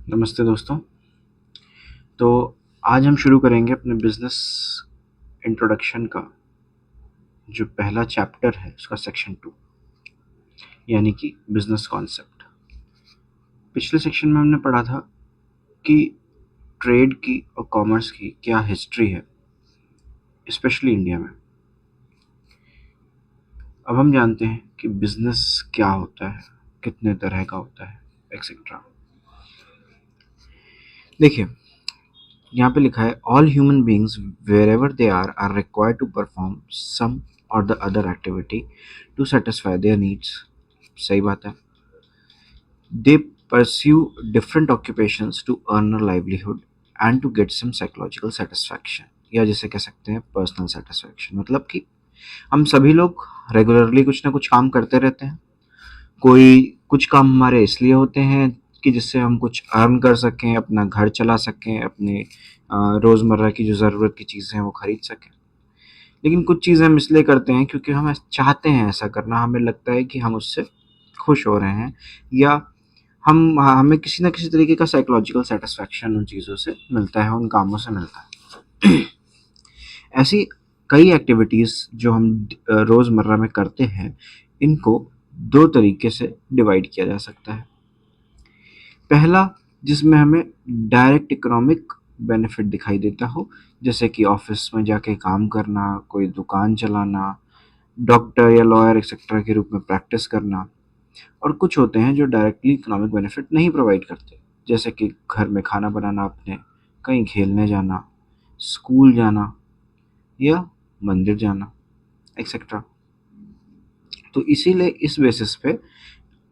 नमस्ते दोस्तों। तो आज हम शुरू करेंगे अपने बिजनेस इंट्रोडक्शन का जो पहला चैप्टर है उसका सेक्शन 2 यानी कि बिजनेस कॉन्सेप्ट। पिछले सेक्शन में हमने पढ़ा था कि ट्रेड की और कॉमर्स की क्या हिस्ट्री है, स्पेशली इंडिया में। अब हम जानते हैं कि बिजनेस क्या होता है, कितने तरह का होता है, एक्सेट्रा। देखिए, यहाँ पे लिखा है all human beings wherever they are required to perform some or the other activity to satisfy their needs. सही बात है। They pursue different occupations to earn a livelihood and to get some psychological satisfaction, या जिसे कह सकते हैं personal satisfaction. मतलब कि हम सभी लोग रेगुलरली कुछ ना कुछ काम करते रहते हैं। कोई कुछ काम हमारे इसलिए होते हैं कि जिससे हम कुछ अर्न कर सकें, अपना घर चला सकें, अपने रोज़मर्रा की जो ज़रूरत की चीज़ें हैं वो खरीद सकें। लेकिन कुछ चीज़ें हम इसलिए करते हैं क्योंकि हम चाहते हैं ऐसा करना, हमें लगता है कि हम उससे खुश हो रहे हैं, या हमें किसी न किसी तरीके का साइकोलॉजिकल सेटिस्फैक्शन उन चीज़ों से मिलता है, उन कामों से मिलता है। ऐसी कई एक्टिविटीज़ जो हम रोज़मर्रा में करते हैं, इनको दो तरीके से डिवाइड किया जा सकता है। पहला, जिसमें हमें डायरेक्ट इकोनॉमिक बेनिफिट दिखाई देता हो, जैसे कि ऑफिस में जाके काम करना, कोई दुकान चलाना, डॉक्टर या लॉयर एक्सेट्रा के रूप में प्रैक्टिस करना। और कुछ होते हैं जो डायरेक्टली इकोनॉमिक बेनिफिट नहीं प्रोवाइड करते, जैसे कि घर में खाना बनाना अपने, कहीं खेलने जाना, स्कूल जाना या मंदिर जाना एक्सेट्रा। तो इसीलिए इस बेसिस पे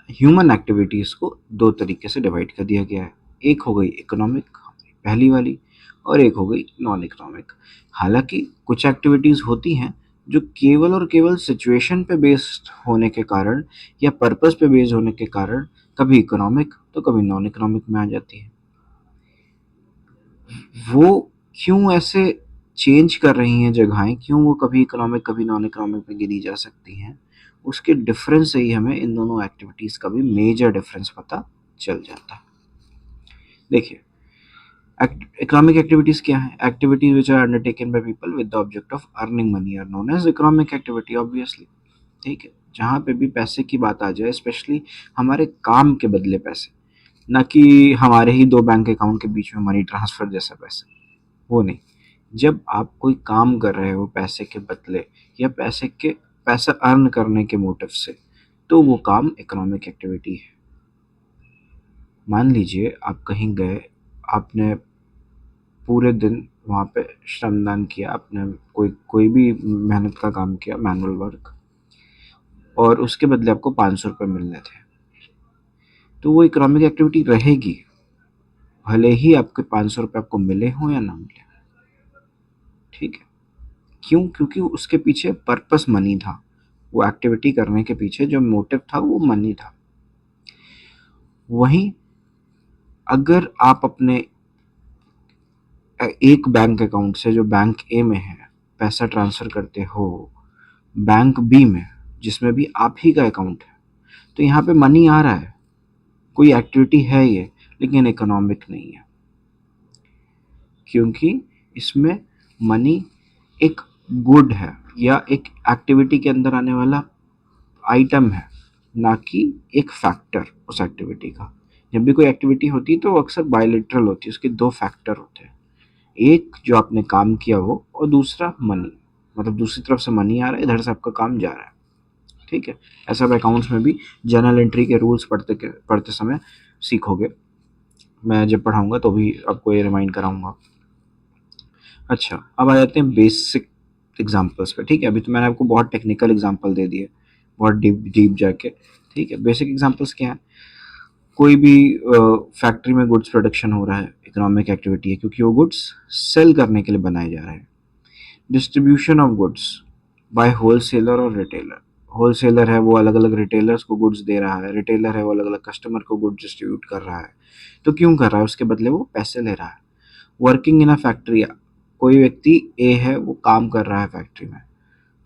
ह्यूमन एक्टिविटीज़ को दो तरीके से डिवाइड कर दिया गया है। एक हो गई इकोनॉमिक, पहली वाली, और एक हो गई नॉन इकोनॉमिक। हालांकि कुछ एक्टिविटीज़ होती हैं जो केवल और केवल सिचुएशन पे बेस्ड होने के कारण या पर्पस पे बेस्ड होने के कारण कभी इकोनॉमिक तो कभी नॉन इकोनॉमिक में आ जाती है। वो क्यों ऐसे चेंज कर रही हैं जगहें, क्यों वो कभी इकोनॉमिक कभी नॉन इकोनॉमिक में गिनी जा सकती हैं, उसके डिफरेंस से ही हमें इन दोनों एक्टिविटीज़ का भी मेजर डिफरेंस पता चल जाता है। देखिए, इकोनॉमिक एक्टिविटीज़ क्या है? Activities which are undertaken by people with the object of earning money are known as economic activity, obviously. ठीक है, जहाँ पे भी पैसे की बात आ जाए, स्पेशली हमारे काम के बदले पैसे, ना कि हमारे ही दो बैंक अकाउंट के बीच में मनी ट्रांसफर जैसा पैसे, वो नहीं। जब आप कोई काम कर रहे हो पैसे के बदले या पैसा अर्न करने के मोटिव से, तो वो काम इकोनॉमिक एक्टिविटी है। मान लीजिए आप कहीं गए, आपने पूरे दिन वहाँ पे श्रमदान किया, आपने कोई कोई भी मेहनत का काम किया, मैनुअल वर्क, और उसके बदले आपको 500 रुपये मिलने थे, तो वो इकोनॉमिक एक्टिविटी रहेगी, भले ही आपके 500 रुपये आपको मिले हों या ना मिले। ठीक है, क्यों? क्योंकि उसके पीछे पर्पस मनी था, वो एक्टिविटी करने के पीछे जो मोटिव था वो मनी था। वहीं अगर आप अपने एक बैंक अकाउंट से जो बैंक ए में है पैसा ट्रांसफ़र करते हो बैंक बी में, जिसमें भी आप ही का अकाउंट है, तो यहाँ पे मनी आ रहा है, कोई एक्टिविटी है ये, लेकिन इकोनॉमिक नहीं है, क्योंकि इसमें मनी एक गुड है या एक एक्टिविटी के अंदर आने वाला आइटम है, ना कि एक फैक्टर उस एक्टिविटी का। जब भी कोई एक्टिविटी होती है तो वो अक्सर बायलेटरल होती है, उसके दो फैक्टर होते हैं, एक जो आपने काम किया वो, और दूसरा मनी, मतलब दूसरी तरफ से मनी आ रहा है, इधर से आपका काम जा रहा है। ठीक है, ऐसा आप अकाउंट्स में भी जर्नल एंट्री के रूल्स पढ़ते समय सीखोगे, मैं जब पढ़ाऊंगा तो भी आपको ये रिमाइंड कराऊंगा। अच्छा, अब आ जाते हैं बेसिक एग्जांपल्स पे। ठीक है, अभी तो मैंने आपको बहुत टेक्निकल एग्जांपल दे दिए, बहुत डीप जाके। ठीक है, बेसिक एग्जांपल्स क्या है? कोई भी फैक्ट्री में गुड्स प्रोडक्शन हो रहा है, इकोनॉमिक एक्टिविटी है, क्योंकि वो गुड्स सेल करने के लिए बनाए जा रहे हैं। Distribution of goods by wholesaler और रिटेलर। होलसेलर है वो अलग अलग रिटेलर्स को गुड्स दे रहा है, रिटेलर है वो अलग अलग कस्टमर को गुड्स डिस्ट्रीब्यूट कर रहा है। तो क्यों कर रहा है? उसके बदले वो पैसे ले रहा है। वर्किंग इन अ फैक्ट्री, कोई व्यक्ति ए है वो काम कर रहा है फैक्ट्री में,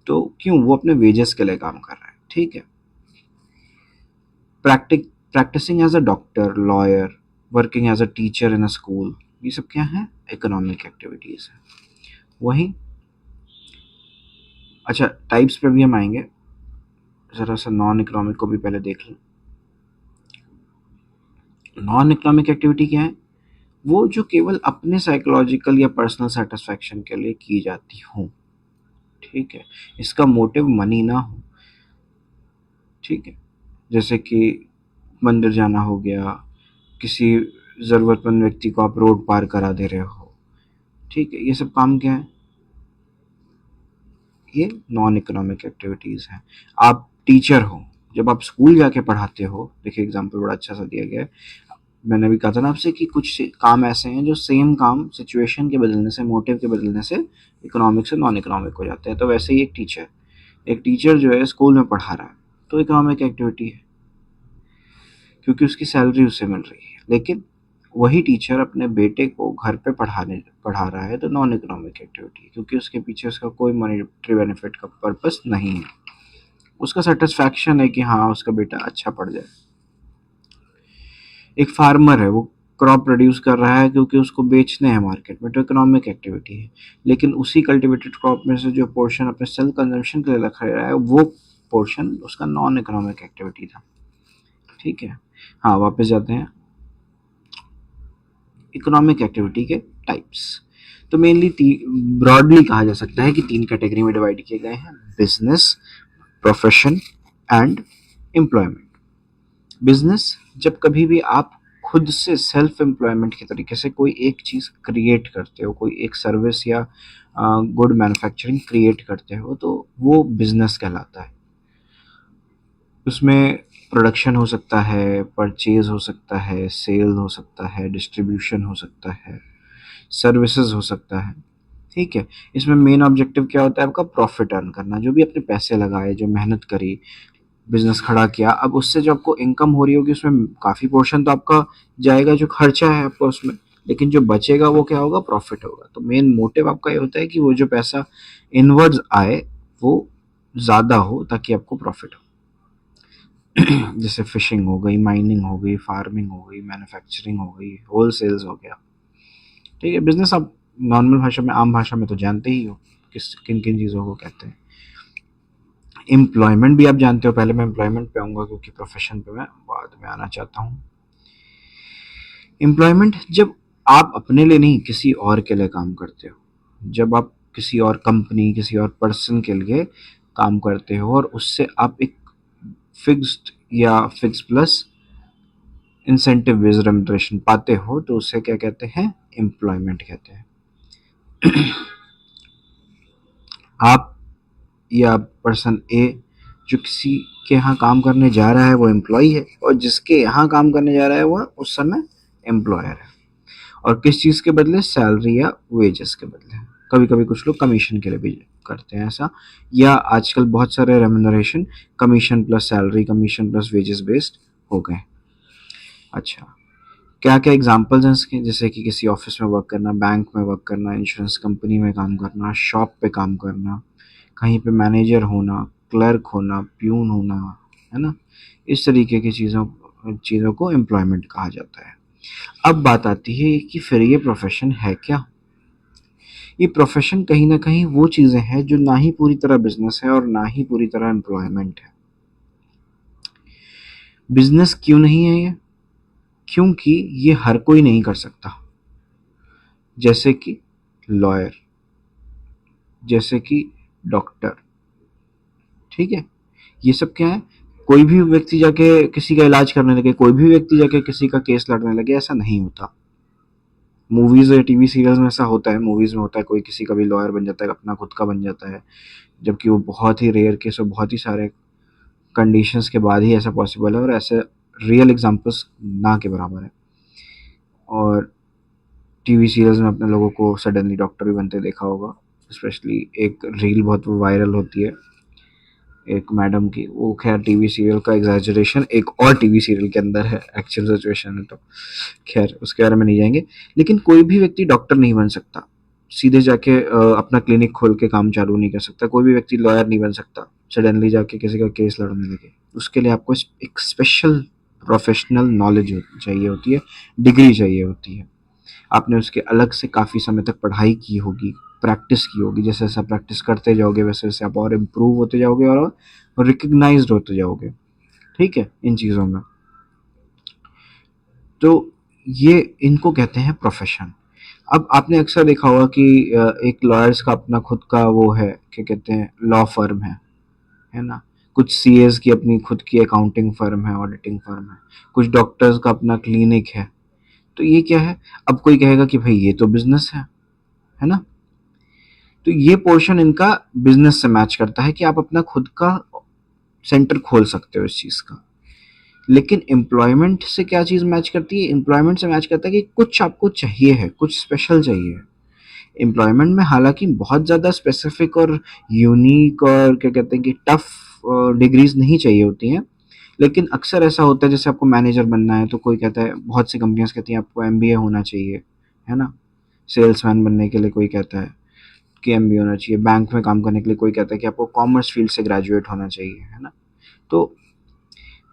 तो क्यों? वो अपने वेजेस के लिए काम कर रहा है। ठीक है, practising as a doctor, lawyer, working as a teacher in a school, ये सब क्या है? इकोनॉमिक एक्टिविटीज़ है। वही, अच्छा टाइप्स पे भी हम आएंगे, ज़रा सा नॉन इकोनॉमिक को भी पहले देख लें। नॉन इकोनॉमिक एक्टिविटी क्या है? वो जो केवल अपने साइकोलॉजिकल या पर्सनल सेटिस्फैक्शन के लिए की जाती हो, ठीक है, इसका मोटिव मनी ना हो, ठीक है, जैसे कि मंदिर जाना हो गया, किसी ज़रूरतमंद व्यक्ति को आप रोड पार करा दे रहे हो, ठीक है, ये सब काम क्या है? ये नॉन इकोनॉमिक एक्टिविटीज़ हैं। आप टीचर हो, जब आप स्कूल जाके पढ़ाते हो, देखिए एग्जाम्पल बड़ा अच्छा सा दिया गया है, मैंने भी कहा था ना आपसे कि कुछ काम ऐसे हैं जो सेम काम सिचुएशन के बदलने से, मोटिव के बदलने से इकोनॉमिक से नॉन इकोनॉमिक हो जाते हैं। तो वैसे ही एक टीचर जो है स्कूल में पढ़ा रहा है तो इकोनॉमिक एक्टिविटी है, क्योंकि उसकी सैलरी उसे मिल रही है। लेकिन वही टीचर अपने बेटे को घर पे पढ़ा रहा है तो नॉन इकोनॉमिक एक्टिविटी है, क्योंकि उसके पीछे उसका कोई मॉनेटरी बेनिफिट का पर्पस नहीं है, उसका सेटिस्फैक्शन है कि हाँ उसका बेटा अच्छा पढ़ जाए। एक फार्मर है, वो क्रॉप प्रोड्यूस कर रहा है क्योंकि उसको बेचने हैं मार्केट में, तो इकोनॉमिक एक्टिविटी है। लेकिन उसी कल्टिवेटेड क्रॉप में से जो पोर्शन अपने सेल्फ कंजम्पशन के लिए रख रहा है, वो पोर्शन उसका नॉन इकोनॉमिक एक्टिविटी था, ठीक है। हाँ वापस जाते हैं इकोनॉमिक एक्टिविटी के टाइप्स। तो मेनली ब्रॉडली कहा जा सकता है कि तीन कैटेगरी में डिवाइड किए गए हैं: business, profession and employment. Business, जब कभी भी आप खुद से सेल्फ एम्प्लॉयमेंट के तरीके से कोई एक चीज़ क्रिएट करते हो, कोई एक सर्विस या गुड मैन्युफैक्चरिंग क्रिएट करते हो, तो वो बिजनेस कहलाता है। उसमें प्रोडक्शन हो सकता है, परचेज हो सकता है, सेल हो सकता है, डिस्ट्रीब्यूशन हो सकता है, सर्विसेज हो सकता है, ठीक है। इसमें मेन ऑब्जेक्टिव क्या होता है? आपका प्रॉफिट अर्न करना। जो भी आपने पैसे लगाए, जो मेहनत करी, बिजनेस खड़ा किया, अब उससे जो आपको इनकम हो रही होगी उसमें काफ़ी पोर्शन तो आपका जाएगा, जो खर्चा है आपका उसमें, लेकिन जो बचेगा वो क्या होगा? प्रॉफिट होगा। तो मेन मोटिव आपका ये होता है कि वो जो पैसा इनवर्ड्स आए वो ज़्यादा हो ताकि आपको प्रॉफिट हो। जैसे फिशिंग हो गई, माइनिंग हो गई, फार्मिंग हो गई, मैन्युफैक्चरिंग हो गई, होल सेल्स हो गया, ठीक है। बिजनेस आप नॉर्मल भाषा में, आम भाषा में तो जानते ही हो किस किन किन चीज़ों को कहते हैं। एम्प्लॉयमेंट भी आप जानते हो, पहले मैं एम्प्लॉयमेंट पे आऊँगा क्योंकि प्रोफेशन पे मैं बाद में आना चाहता हूँ। एम्प्लॉयमेंट, जब आप अपने लिए नहीं किसी और के लिए काम करते हो, जब आप किसी और कंपनी, किसी और पर्सन के लिए काम करते हो और उससे आप एक फिक्स्ड या fix plus incentive based remuneration पाते हो, तो उसे क्या कहते हैं? एम्प्लॉयमेंट कहते हैं। आप या पर्सन ए जो किसी के यहाँ काम करने जा रहा है वो एम्प्लॉय है, और जिसके यहाँ काम करने जा रहा है वो उस समय एम्प्लॉयर है। और किस चीज़ के बदले? सैलरी या वेजेस के बदले। कभी कभी कुछ लोग कमीशन के लिए भी करते हैं ऐसा, या आजकल बहुत सारे remuneration commission plus salary, commission plus wages based हो गए। अच्छा, क्या क्या एग्जांपल्स हैं इसके? जैसे कि किसी ऑफिस में वर्क करना, बैंक में वर्क करना, इंश्योरेंस कंपनी में काम करना, शॉप पे काम करना, कहीं पे मैनेजर होना, क्लर्क होना, प्यून होना, है ना। इस तरीके की चीज़ों को एम्प्लॉयमेंट कहा जाता है। अब बात आती है कि फिर ये प्रोफेशन है क्या? ये प्रोफेशन कहीं ना कहीं वो चीज़ें हैं जो ना ही पूरी तरह बिजनेस है और ना ही पूरी तरह एम्प्लॉयमेंट है। बिजनेस क्यों नहीं है ये? क्योंकि ये हर कोई नहीं कर सकता। जैसे कि लॉयर, जैसे कि डॉक्टर, ठीक है। ये सब क्या है? कोई भी व्यक्ति जाके किसी का इलाज करने लगे, कोई भी व्यक्ति जाके किसी का केस लड़ने लगे, ऐसा नहीं होता। मूवीज या टीवी सीरियल्स में ऐसा होता है, मूवीज में होता है, कोई किसी का भी लॉयर बन जाता है, अपना खुद का बन जाता है, जबकि वो बहुत ही रेयर केस और बहुत ही सारे कंडीशंस के बाद ही ऐसा पॉसिबल है, और ऐसे रियल एग्जांपल्स ना के बराबर है। और टीवी सीरियल्स में अपने लोगों को सडनली डॉक्टर भी बनते देखा होगा। स्पेशली एक रील बहुत वायरल होती है एक मैडम की, वो खैर टीवी सीरियल का एग्जैजरेशन एक और टीवी सीरियल के अंदर है, एक्चुअल सिचुएशन है, तो खैर उसके बारे में नहीं जाएंगे। लेकिन कोई भी व्यक्ति डॉक्टर नहीं बन सकता, सीधे जाके अपना क्लिनिक खोल के काम चालू नहीं कर सकता। कोई भी व्यक्ति लॉयर नहीं बन सकता, सडनली जाके किसी का केस लड़ने लगे। उसके लिए आपको एक स्पेशल प्रोफेशनल नॉलेज चाहिए होती है, डिग्री चाहिए होती है। आपने उसके अलग से काफ़ी समय तक पढ़ाई की होगी, प्रैक्टिस की होगी। जैसे जैसे प्रैक्टिस करते जाओगे वैसे वैसे आप और इम्प्रूव होते जाओगे और रिकग्नाइज्ड होते जाओगे, ठीक है, इन चीज़ों में। तो ये इनको कहते हैं प्रोफेशन। अब आपने अक्सर देखा होगा कि एक लॉयर्स का अपना खुद का वो है, क्या कहते हैं, लॉ फर्म है ना। कुछ सीएस की अपनी खुद की अकाउंटिंग फर्म है, ऑडिटिंग फर्म है। कुछ डॉक्टर्स का अपना क्लिनिक है। तो ये क्या है? अब कोई कहेगा कि भाई ये तो बिजनेस है ना। तो ये पोर्शन इनका बिजनेस से मैच करता है कि आप अपना खुद का सेंटर खोल सकते हो इस चीज का। लेकिन एम्प्लॉयमेंट से क्या चीज मैच करती है? एम्प्लॉयमेंट से मैच करता है कि कुछ आपको चाहिए है, कुछ स्पेशल चाहिए। एम्प्लॉयमेंट में हालांकि बहुत ज़्यादा स्पेसिफिक और यूनिक और क्या कहते हैं कि टफ डिग्रीज नहीं चाहिए होती हैं। लेकिन अक्सर ऐसा होता है, जैसे आपको मैनेजर बनना है तो कोई कहता है, बहुत सी कंपनियां कहती हैं आपको एमबीए होना चाहिए, है ना। सेल्समैन बनने के लिए कोई कहता है कि एमबीए होना चाहिए। बैंक में काम करने के लिए कोई कहता है कि आपको कॉमर्स फील्ड से ग्रेजुएट होना चाहिए, है ना। तो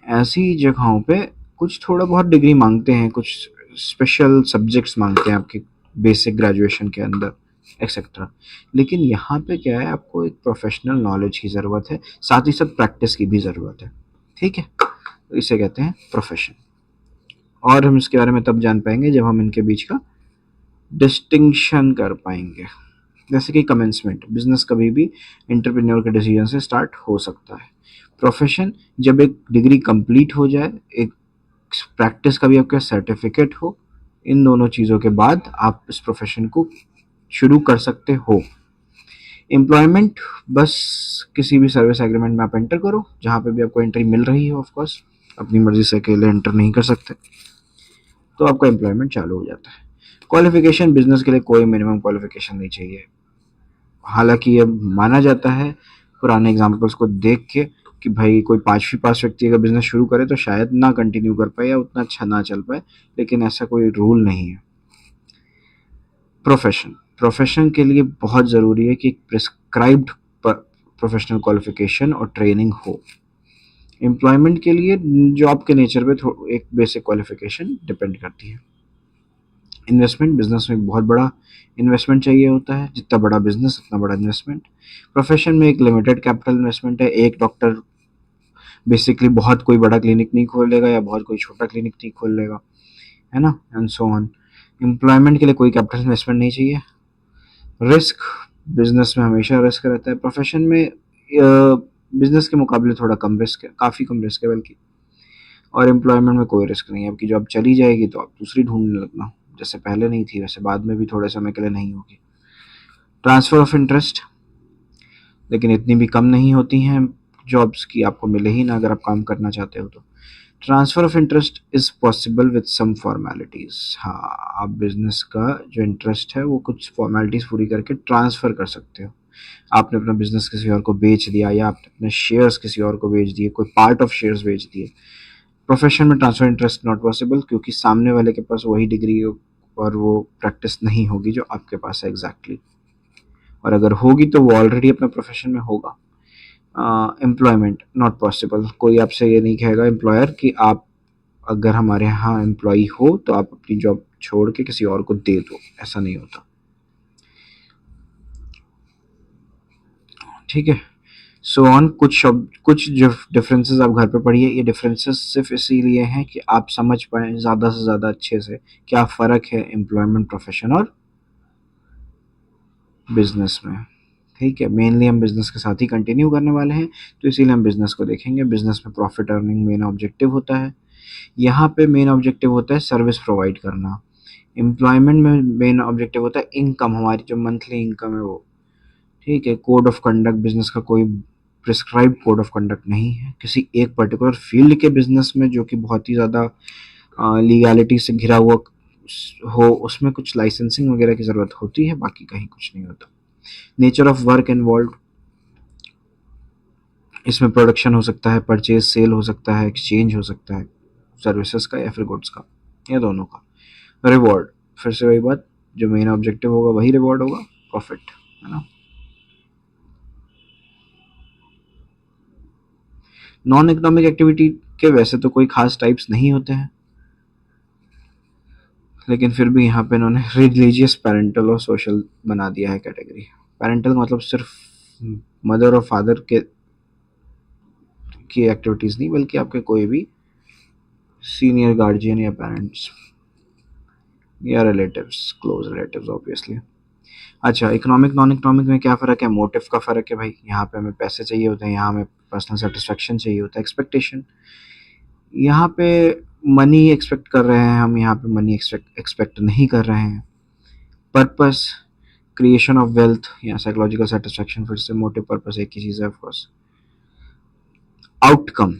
ऐसी जगहों पे कुछ थोड़ा बहुत डिग्री मांगते हैं, कुछ स्पेशल सब्जेक्ट्स मांगते हैं आपके बेसिक ग्रेजुएशन के अंदर, एक्सेट्रा। लेकिन यहाँ पे क्या है, आपको एक प्रोफेशनल नॉलेज की ज़रूरत है, साथ ही साथ प्रैक्टिस की भी ज़रूरत है, ठीक है। तो इसे कहते हैं प्रोफेशन। और हम इसके बारे में तब जान पाएंगे जब हम इनके बीच का डिस्टिंक्शन कर पाएंगे। जैसे कि कमेंसमेंट, बिजनेस कभी भी इंटरप्रेन्योर के डिसीजन से स्टार्ट हो सकता है। प्रोफेशन, जब एक डिग्री कंप्लीट हो जाए, एक प्रैक्टिस का भी आपका सर्टिफिकेट हो, इन दोनों चीज़ों के बाद आप इस प्रोफेशन को शुरू कर सकते हो। एम्प्लॉयमेंट, बस किसी भी सर्विस एग्रीमेंट में आप एंटर करो, जहाँ पे भी आपको एंट्री मिल रही है, ऑफ कोर्स अपनी मर्जी से अकेले एंटर नहीं कर सकते, तो आपका एम्प्लॉयमेंट चालू हो जाता है। क्वालिफिकेशन, बिजनेस के लिए कोई मिनिमम क्वालिफिकेशन नहीं चाहिए। हालांकि ये माना जाता है पुराने एग्जाम्पल्स को देख के कि भाई कोई 5वीं पास व्यक्ति अगर बिजनेस शुरू करे तो शायद ना कंटिन्यू कर पाए या उतना अच्छा ना चल पाए, लेकिन ऐसा कोई रूल नहीं है। प्रोफेशन, प्रोफेशन के लिए बहुत ज़रूरी है कि एक प्रिस्क्राइब्ड प्रोफेशनल क्वालिफिकेशन और ट्रेनिंग हो। एम्प्लॉयमेंट के लिए जॉब के नेचर पे एक बेसिक क्वालिफिकेशन डिपेंड करती है। इन्वेस्टमेंट, बिजनेस में बहुत बड़ा इन्वेस्टमेंट चाहिए होता है, जितना बड़ा बिजनेस उतना बड़ा इन्वेस्टमेंट। प्रोफेशन में एक लिमिटेड कैपिटल इन्वेस्टमेंट है। एक डॉक्टर बेसिकली बहुत कोई बड़ा क्लिनिक नहीं खोलेगा या बहुत कोई छोटा क्लिनिक नहीं खोल लेगा, है ना, एंड सो ऑन। एम्प्लॉयमेंट के लिए कोई कैपिटल इन्वेस्टमेंट नहीं चाहिए। रिस्क, बिजनेस में हमेशा रिस्क रहता है। प्रोफेशन में बिजनेस के मुकाबले थोड़ा कम रिस्क है, काफ़ी कम रिस्क है बल्कि। और एम्प्लॉयमेंट में कोई रिस्क नहीं है। आपकी जॉब चली जाएगी तो आप दूसरी ढूंढने लगना, जैसे पहले नहीं थी वैसे बाद में भी थोड़े समय के लिए नहीं होगी। ट्रांसफ़र ऑफ इंटरेस्ट, लेकिन इतनी भी कम नहीं होती हैं जॉब्स की आपको मिले ही ना अगर आप काम करना चाहते हो तो। Transfer of interest is possible with some formalities. हाँ, आप बिजनेस का जो इंटरेस्ट है वो कुछ फॉर्मेलिटीज़ पूरी करके ट्रांसफ़र कर सकते हो। आपने अपना बिजनेस किसी और को बेच दिया या आपने अपने शेयर्स किसी और को बेच दिए, कोई पार्ट ऑफ शेयर्स बेच दिए। प्रोफेशन में ट्रांसफर इंटरेस्ट नॉट पॉसिबल, क्योंकि सामने वाले के पास वही डिग्री और वो प्रैक्टिस नहीं होगी जो आपके पास है एग्जैक्टली। और अगर होगी तो वो ऑलरेडी अपने प्रोफेशन में होगा। एम्प्लॉयमेंट नॉट पॉसिबल, कोई आपसे ये नहीं कहेगा एम्प्लॉयर कि आप अगर हमारे यहाँ एम्प्लॉई हो तो आप अपनी जॉब छोड़ के किसी और को दे दो, ऐसा नहीं होता, ठीक है। सो ऑन, कुछ शब्द, कुछ जो डिफरेंसेस आप घर पे पढ़िए, ये डिफरेंसेस सिर्फ इसीलिए हैं कि आप समझ पाएँ ज़्यादा से ज़्यादा अच्छे से क्या फ़र्क है एम्प्लॉयमेंट, प्रोफेशन और बिजनेस में, ठीक है। मेनली हम बिजनेस के साथ ही कंटिन्यू करने वाले हैं, तो इसीलिए हम बिजनेस को देखेंगे। बिजनेस में प्रॉफिट अर्निंग मेन ऑब्जेक्टिव होता है। यहाँ पे मेन ऑब्जेक्टिव होता है सर्विस प्रोवाइड करना। एम्प्लॉयमेंट में मेन ऑब्जेक्टिव होता है इनकम, हमारी जो मंथली इनकम है वो, ठीक है। कोड ऑफ कंडक्ट, बिजनेस का कोई प्रिस्क्राइब कोड ऑफ कंडक्ट नहीं है किसी एक पर्टिकुलर फील्ड के बिजनेस में, जो कि बहुत ही ज़्यादा लीगैलिटी से घिरा हुआ हो, उसमें कुछ लाइसेंसिंग वगैरह की ज़रूरत होती है, बाकी कहीं कुछ नहीं होता। नेचर ऑफ वर्क इन्वॉल्व, इसमें प्रोडक्शन हो सकता है, परचेज सेल हो सकता है, एक्सचेंज हो सकता है सर्विसेज का या फिर गुड्स का, या दोनों का। रिवॉर्ड, फिर से वही बात, जो मेन ऑब्जेक्टिव होगा वही रिवॉर्ड होगा, प्रॉफिट, है ना। नॉन इकोनॉमिक एक्टिविटी के वैसे तो कोई खास टाइप्स नहीं होते हैं, लेकिन फिर भी यहाँ पे इन्होंने रिलीजियस, पैरेंटल और सोशल बना दिया है कैटेगरी। पैरेंटल का मतलब सिर्फ मदर और फादर के की एक्टिविटीज़ नहीं, बल्कि आपके कोई भी सीनियर गार्जियन या पेरेंट्स या रिलेटिव्स, क्लोज रिलेटिव्स ऑब्वियसली। अच्छा, इकोनॉमिक नॉन इकोनॉमिक में क्या फ़र्क है? मोटिव का फ़र्क है भाई। यहाँ पे हमें पैसे चाहिए होते हैं, यहाँ हमें पर्सनल सेटिस्फेक्शन चाहिए होता है, एक्सपेक्टेशन। यहाँ पे मनी एक्सपेक्ट कर रहे हैं हम, यहाँ पे मनी एक्सपेक्ट नहीं कर रहे हैं। पर्पस, क्रिएशन ऑफ वेल्थ या साइकोलॉजिकल सेटिस्फेक्शन, फिर से मोटिव पर्पस एक ही चीज़ है ऑफकोर्स। आउटकम,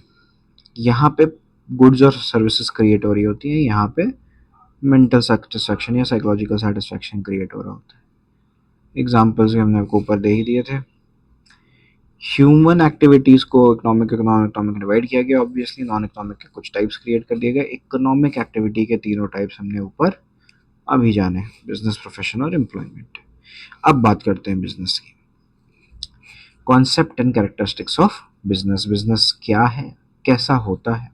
यहाँ पे गुड्स और सर्विसेज क्रिएट हो रही होती है, यहाँ पे मेंटल सेटिस्फेक्शन या साइकोलॉजिकल सेटिस्फेक्शन क्रिएट हो रहा होता है। एग्जाम्पल्स भी हमने आपको ऊपर दे ही दिए थे। ह्यूमन एक्टिविटीज़ को इकोनॉमिक इकोनॉमिक डिवाइड किया गया, ऑब्वियसली नॉन इकोनॉमिक के कुछ टाइप्स क्रिएट कर दिए गए। इकोनॉमिक एक्टिविटी के तीनों टाइप्स हमने ऊपर अभी जाने, बिजनेस, प्रोफेशन और एम्प्लॉयमेंट। अब बात करते हैं बिजनेस की। Concept and characteristics of business. Business क्या है, कैसा होता है,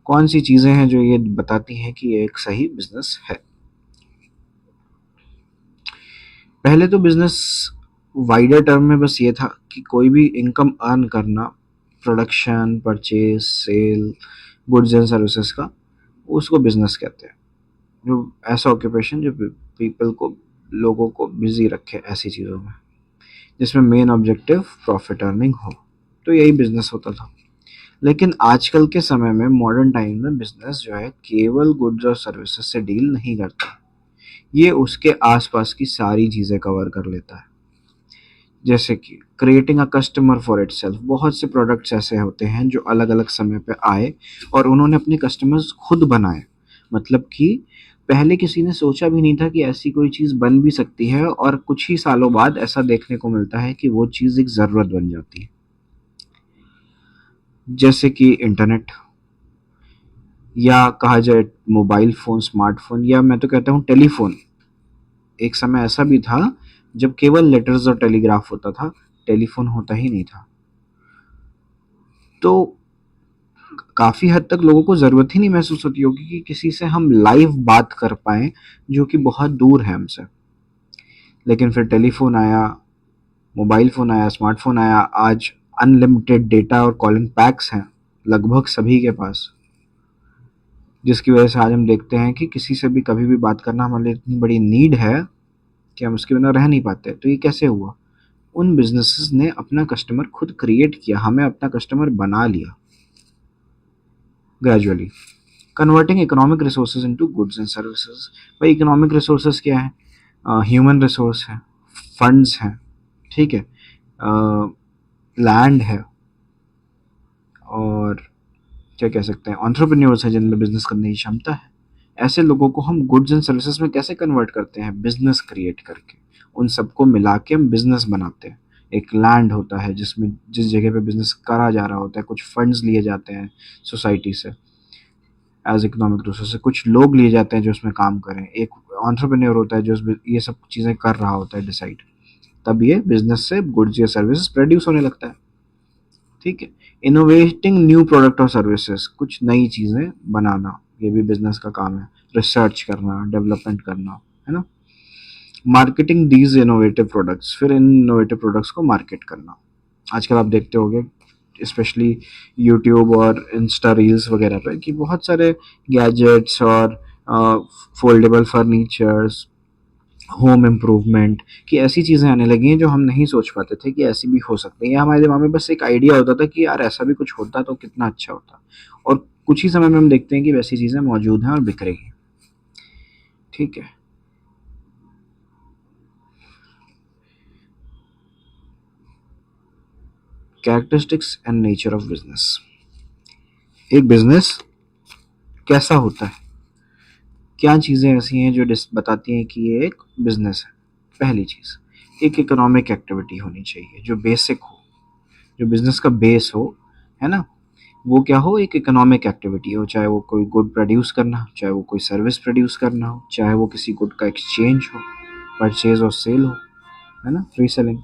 कौन सी चीज़ें हैं जो ये बताती हैं कि ये एक सही बिजनेस है। पहले तो बिजनेस वाइडर टर्म में बस ये था कि कोई भी इनकम अर्न करना, production, purchase, sale, goods and services का, उसको बिजनेस कहते हैं। जो ऐसा ऑक्यूपेशन जो पीपल को, लोगों को बिजी रखे ऐसी चीज़ों में, जिसमें मेन ऑब्जेक्टिव प्रॉफिट अर्निंग हो, तो यही बिजनेस होता था। लेकिन आजकल के समय में, मॉडर्न टाइम में, बिजनेस जो है केवल गुड्स और सर्विसेज से डील नहीं करता, ये उसके आसपास की सारी चीज़ें कवर कर लेता है। जैसे कि creating a customer for itself. बहुत से प्रोडक्ट्स ऐसे होते हैं जो अलग अलग समय पे आए और उन्होंने अपने कस्टमर्स खुद बनाए। मतलब कि पहले किसी ने सोचा भी नहीं था कि ऐसी कोई चीज़ बन भी सकती है, और कुछ ही सालों बाद ऐसा देखने को मिलता है कि वो चीज़ एक ज़रूरत बन जाती है। जैसे कि इंटरनेट, या कहा जाए मोबाइल फ़ोन, स्मार्टफ़ोन, या मैं तो कहता हूँ टेलीफ़ोन। एक समय ऐसा भी था जब केवल लेटर्स और टेलीग्राफ होता था, टेलीफ़ोन होता ही नहीं था। तो काफ़ी हद तक लोगों को ज़रूरत ही नहीं महसूस होती होगी कि किसी से हम लाइव बात कर पाएँ जो कि बहुत दूर है हमसे। लेकिन फिर टेलीफ़ोन आया, मोबाइल फ़ोन आया, स्मार्टफ़ोन आया, आज अनलिमिटेड डेटा और कॉलिंग पैक्स हैं लगभग सभी के पास, जिसकी वजह से आज हम देखते हैं कि किसी से भी कभी भी बात करना हमारे लिए इतनी बड़ी नीड है कि हम उसके बिना रह नहीं पाते। तो ये कैसे हुआ? उन बिजनेसेस ने अपना कस्टमर खुद क्रिएट किया, हमें अपना कस्टमर बना लिया gradually. Converting economic resources into goods and services. भाई इकोनॉमिक रिसोर्सेज क्या है? ह्यूमन रिसोर्स है, फंड्स हैं, ठीक है, लैंड है, और क्या कह सकते हैं, एंटरप्रेन्योर्स हैं जिनमें बिजनेस करने की क्षमता है। ऐसे लोगों को हम गुड्स एंड सर्विसेज में कैसे कन्वर्ट करते हैं? बिजनेस क्रिएट करके। उन सबको मिला के हम बिजनेस बनाते हैं। एक लैंड होता है जिसमें, जिस जगह पे बिजनेस करा जा रहा होता है, कुछ फंड्स लिए जाते हैं सोसाइटी से एज इकोनॉमिक रिसोर्स से, कुछ लोग लिए जाते हैं जो उसमें काम करें, एक एंटरप्रेन्योर होता है जो ये सब चीज़ें कर रहा होता है डिसाइड, तब ये बिजनेस से गुड्स या सर्विसेज प्रोड्यूस होने लगता है। ठीक है। इनोवेटिंग न्यू प्रोडक्ट और सर्विसेज, कुछ नई चीज़ें बनाना, ये भी बिजनेस का काम है। रिसर्च करना, डेवलपमेंट करना, है ना। मार्केटिंग दीज इनोवेटिव प्रोडक्ट्स, फिर इन इनोवेटिव प्रोडक्ट्स को मार्केट करना। आजकल आप देखते होंगे स्पेशली यूट्यूब और इंस्टा रील्स वगैरह पे कि बहुत सारे गैजेट्स और फोल्डेबल फर्नीचर्स, होम इम्प्रूवमेंट की ऐसी चीज़ें आने लगी हैं जो हम नहीं सोच पाते थे कि ऐसी भी हो सकती हैं। हमारे दिमाग में बस एक आइडिया होता था कि यार ऐसा भी कुछ होता तो कितना अच्छा होता, और कुछ ही समय में हम देखते हैं कि वैसी चीज़ें मौजूद हैं और बिक रही हैं। ठीक है। Characteristics and nature of business. एक बिजनेस कैसा होता है, क्या चीज़ें ऐसी हैं जो बताती हैं कि ये एक बिजनेस है? पहली चीज़, एक इकोनॉमिक एक्टिविटी होनी चाहिए जो बेसिक हो, जो बिजनेस का बेस हो, है ना। वो क्या हो? एक इकोनॉमिक एक्टिविटी हो, चाहे वो कोई गुड प्रोड्यूस करना हो, चाहे वो कोई सर्विस प्रोड्यूस करना हो, चाहे वो किसी गुड का एक्सचेंज हो, परचेज और सेल हो, है ना, फ्री सेलिंग।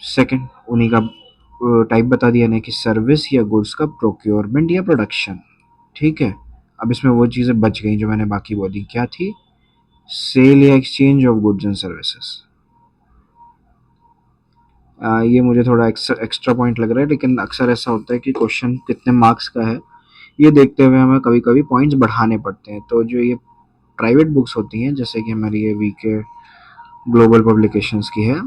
सेकंड, उन्हीं का टाइप बता दिया ना कि सर्विस या गुड्स का प्रोक्योरमेंट या प्रोडक्शन। ठीक है, अब इसमें वो चीज़ें बच गई जो मैंने बाकी बोली, क्या थी? सेल या exchange of goods and services. ये मुझे थोड़ा एक्स्ट्रा पॉइंट लग रहा है, लेकिन अक्सर ऐसा होता है कि क्वेश्चन कितने मार्क्स का है ये देखते हुए हमें कभी कभी पॉइंट्स बढ़ाने पड़ते हैं। तो जो ये प्राइवेट बुक्स होती हैं, जैसे कि हमारी ये वीके ग्लोबल पब्लिकेशंस की है,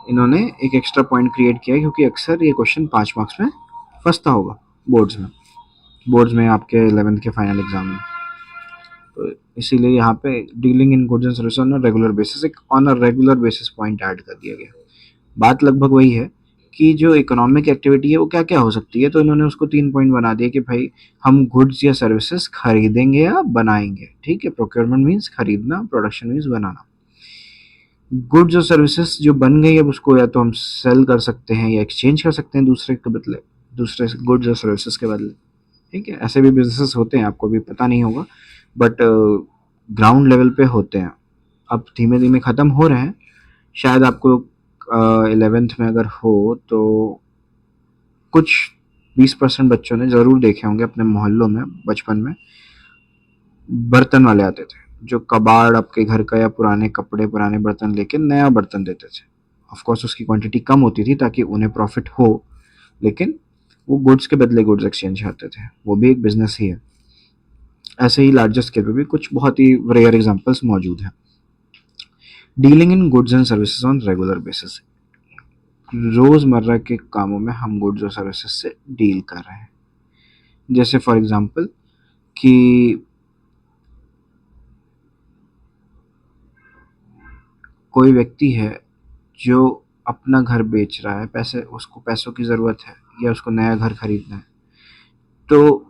इन्होंने एक एक्स्ट्रा पॉइंट क्रिएट किया है क्योंकि अक्सर ये क्वेश्चन 5 मार्क्स में फंसता होगा बोर्ड्स में आपके 11th के फाइनल एग्जाम में। तो इसीलिए यहाँ पे dealing in goods and service on a regular basis, एक on a regular basis point add कर दिया गया। बात लगभग वही है कि जो इकोनॉमिक एक्टिविटी है वो क्या क्या हो सकती है, तो इन्होंने उसको 3 पॉइंट बना दिए कि भाई हम गुड्स या सर्विसेज खरीदेंगे या बनाएंगे। ठीक है, प्रोक्योरमेंट मीन्स खरीदना, प्रोडक्शन मीन्स बनाना। गुड्स और सर्विसेज जो बन गई अब उसको या तो हम सेल कर सकते हैं या एक्सचेंज कर सकते हैं दूसरे के बदले, दूसरे गुड्स और सर्विसेज के बदले। ठीक है, ऐसे भी बिजनेसेस होते हैं, आपको भी पता नहीं होगा, बट ग्राउंड लेवल पे होते हैं। अब धीमे धीमे ख़त्म हो रहे हैं। शायद आपको 11th में अगर हो तो कुछ 20% बच्चों ने ज़रूर देखे होंगे अपने मोहल्लों में बचपन में, बर्तन वाले आते थे जो कबाड़ आपके घर का या पुराने कपड़े पुराने बर्तन लेके नया बर्तन देते थे। ऑफ कोर्स उसकी क्वांटिटी कम होती थी ताकि उन्हें प्रॉफिट हो, लेकिन वो गुड्स के बदले गुड्स एक्सचेंज करते थे, वो भी एक बिजनेस ही है। ऐसे ही लार्जर स्केल पे भी कुछ बहुत ही रेयर एग्जांपल्स मौजूद हैं। Dealing in goods and services on regular basis, रोज़मर्रा के कामों में हम गुड्स और सर्विसेज से डील कर रहे हैं। जैसे फॉर एग्जांपल कि कोई व्यक्ति है जो अपना घर बेच रहा है, पैसे उसको पैसों की ज़रूरत है या उसको नया घर खरीदना है, तो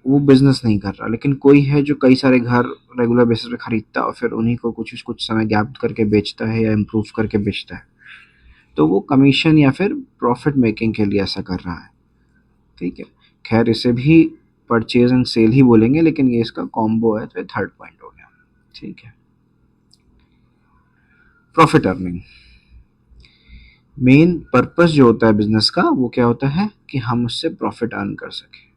वो बिजनेस नहीं कर रहा। लेकिन कोई है जो कई सारे घर रेगुलर बेसिस पे खरीदता है और फिर उन्हीं को कुछ कुछ समय गैप करके बेचता है या इम्प्रूव करके बेचता है, तो वो कमीशन या फिर प्रॉफिट मेकिंग के लिए ऐसा कर रहा है। ठीक है, खैर इसे भी परचेज एंड सेल ही बोलेंगे, लेकिन ये इसका कॉम्बो है, तो ये थर्ड पॉइंट हो गया। ठीक है, प्रॉफिट अर्निंग, मेन पर्पस जो होता है बिजनेस का वो क्या होता है कि हम उससे प्रॉफिट अर्न कर सकें।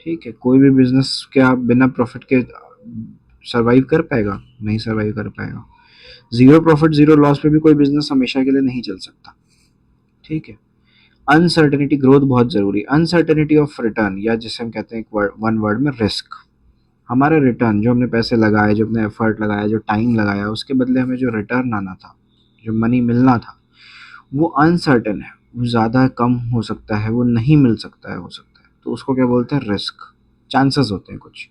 ठीक है, कोई भी बिजनेस क्या बिना प्रॉफिट के सरवाइव कर पाएगा? नहीं सरवाइव कर पाएगा। जीरो प्रॉफिट जीरो लॉस पे भी कोई बिजनेस हमेशा के लिए नहीं चल सकता। ठीक है, अनसर्टेनिटी ग्रोथ बहुत जरूरी, अनसर्टेनिटी ऑफ रिटर्न, या जिसे हम कहते हैं वन वर्ड में रिस्क। हमारे रिटर्न, जो हमने पैसे लगाए, जो हमने एफर्ट लगाया, जो टाइम लगाया, उसके बदले हमें जो रिटर्न आना था, जो मनी मिलना था, वो अनसर्टेन है, वो ज़्यादा कम हो सकता है, वो नहीं मिल सकता है, हो सकता है, तो उसको क्या बोलते हैं? रिस्क, चांसेस होते हैं कुछ।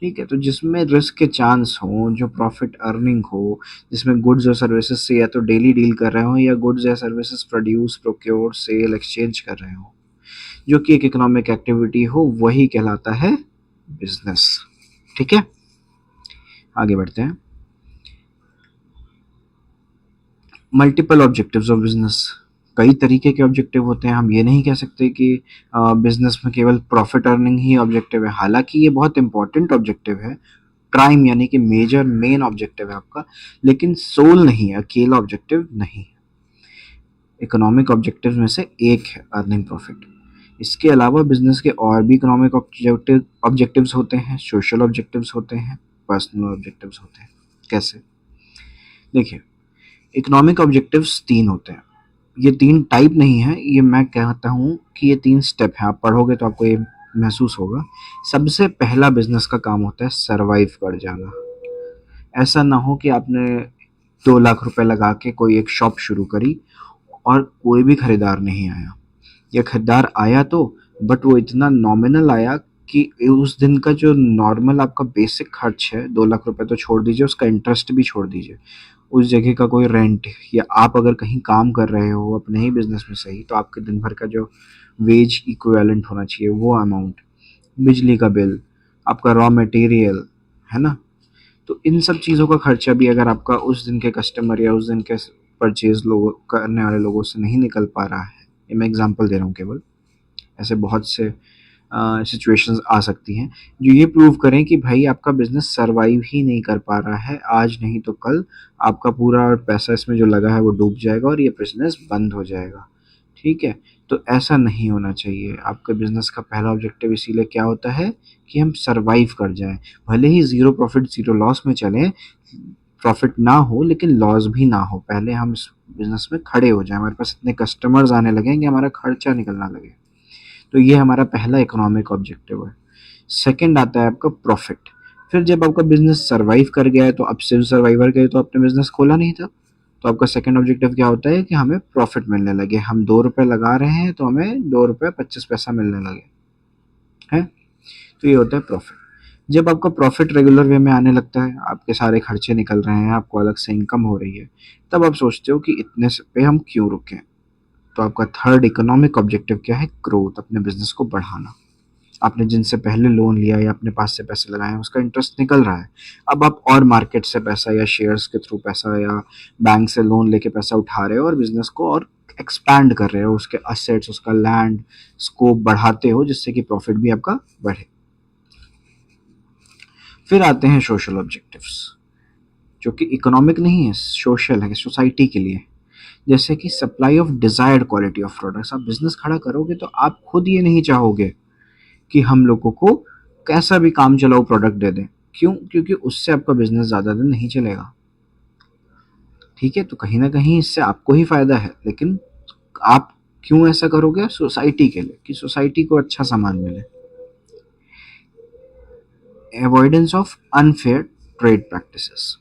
ठीक है, तो जिसमें रिस्क के चांस हो, जो प्रॉफिट अर्निंग हो, जिसमें गुड्स और सर्विसेज से या तो डेली डील कर रहे हो या गुड्स या services produce procure sale exchange कर रहे हो, जो कि एक इकोनॉमिक एक्टिविटी हो, वही कहलाता है बिजनेस। ठीक है, आगे बढ़ते हैं। मल्टीपल ऑब्जेक्टिव्स ऑफ बिजनेस, कई तरीके के ऑब्जेक्टिव होते हैं। हम ये नहीं कह सकते कि बिजनेस में केवल प्रॉफिट अर्निंग ही ऑब्जेक्टिव है, हालांकि ये बहुत इंपॉर्टेंट ऑब्जेक्टिव है, प्राइम यानी कि मेजर मेन ऑब्जेक्टिव है आपका, लेकिन सोल नहीं है, अकेला ऑब्जेक्टिव नहीं है। इकोनॉमिक ऑब्जेक्टिव में से एक है अर्निंग प्रॉफिट। इसके अलावा बिजनेस के और भी इकोनॉमिक ऑब्जेक्टिव्स होते हैं, सोशल ऑब्जेक्टिव्स होते हैं, पर्सनल ऑब्जेक्टिव्स होते हैं। कैसे? देखिए, इकोनॉमिक ऑब्जेक्टिव्स 3 होते हैं। ये 3 टाइप नहीं है, ये मैं कहता हूँ कि ये 3 स्टेप हैं। आप पढ़ोगे तो आपको ये महसूस होगा। सबसे पहला बिजनेस का काम होता है सरवाइव कर जाना। ऐसा ना हो कि आपने 2 लाख रुपए लगा के कोई एक शॉप शुरू करी और कोई भी खरीदार नहीं आया, या खरीदार आया तो बट वो इतना नॉमिनल आया कि उस दिन का जो नॉर्मल आपका बेसिक खर्च है 2 लाख रुपए तो छोड़ दीजिए, उसका इंटरेस्ट भी छोड़ दीजिए, उस जगह का कोई रेंट, या आप अगर कहीं काम कर रहे हो अपने ही बिजनेस में सही, तो आपके दिन भर का जो वेज इक्विवेलेंट होना चाहिए वो अमाउंट, बिजली का बिल, आपका रॉ मटेरियल, है ना, तो इन सब चीज़ों का खर्चा भी अगर आपका उस दिन के कस्टमर या उस दिन के परचेज लोगों करने वाले लोगों से नहीं निकल पा रहा है, ये मैं एग्जांपल दे रहा हूँ केवल, ऐसे बहुत से सिचुएशंस आ सकती हैं जो ये प्रूव करें कि भाई आपका बिजनेस सरवाइव ही नहीं कर पा रहा है, आज नहीं तो कल आपका पूरा पैसा इसमें जो लगा है वो डूब जाएगा और ये बिजनेस बंद हो जाएगा। ठीक है? तो ऐसा नहीं होना चाहिए। आपके बिज़नेस का पहला ऑब्जेक्टिव इसीलिए क्या होता है कि हम सर्वाइव कर जाएँ। भले ही ज़ीरो प्रॉफ़िट ज़ीरो लॉस में चलें, प्रॉफ़िट ना हो लेकिन लॉस भी ना हो। पहले हम इस बिज़नेस में खड़े हो जाएँ, हमारे पास इतने कस्टमर्स आने लगें कि हमारा खर्चा निकलना लगे। तो ये हमारा पहला इकोनॉमिक ऑब्जेक्टिव है। सेकंड आता है आपका प्रॉफ़िट। फिर जब आपका बिज़नेस सर्वाइव कर गया है तो अब सिर्फ़ सर्वाइवर के लिए तो आपने बिज़नेस खोला नहीं था। तो आपका सेकंड ऑब्जेक्टिव क्या होता है कि हमें प्रॉफिट मिलने लगे। हम ₹2 लगा रहे हैं तो हमें ₹2.25 मिलने लगे, हैं? तो ये होता है प्रॉफिट। जब आपका प्रॉफिट रेगुलर वे में आने लगता है, आपके सारे खर्चे निकल रहे हैं, आपको अलग से इनकम हो रही है, तब आप सोचते हो कि इतने से पे हम क्यों रुकें? तो आपका थर्ड इकोनॉमिक ऑब्जेक्टिव क्या है? ग्रोथ, अपने बिज़नेस को बढ़ाना। आपने जिनसे पहले लोन लिया या अपने पास से पैसे लगाए हैं उसका इंटरेस्ट निकल रहा है। अब आप और मार्केट से पैसा या शेयर्स के थ्रू पैसा या बैंक से लोन लेके पैसा उठा रहे हो और बिजनेस को और एक्सपैंड कर रहे हो, उसके असेट्स, उसका लैंड स्कोप बढ़ाते हो जिससे कि प्रॉफिट भी आपका बढ़े। फिर आते हैं सोशल ऑब्जेक्टिव्स, जो कि इकोनॉमिक नहीं है, सोशल है, सोसाइटी के लिए। जैसे कि supply of desired quality of products. आप बिजनेस खड़ा करोगे तो आप खुद ये नहीं चाहोगे कि हम लोगों को कैसा भी काम चलाऊ प्रोडक्ट दे दें। क्यों? क्योंकि उससे आपका बिजनेस ज़्यादा दिन नहीं चलेगा। ठीक है? तो कहीं ना कहीं इससे आपको ही फायदा है, लेकिन आप क्यों ऐसा करोगे? सोसाइटी के लिए, कि सोसाइटी को अच्छा सामान मिले। Avoidance of unfair trade practices.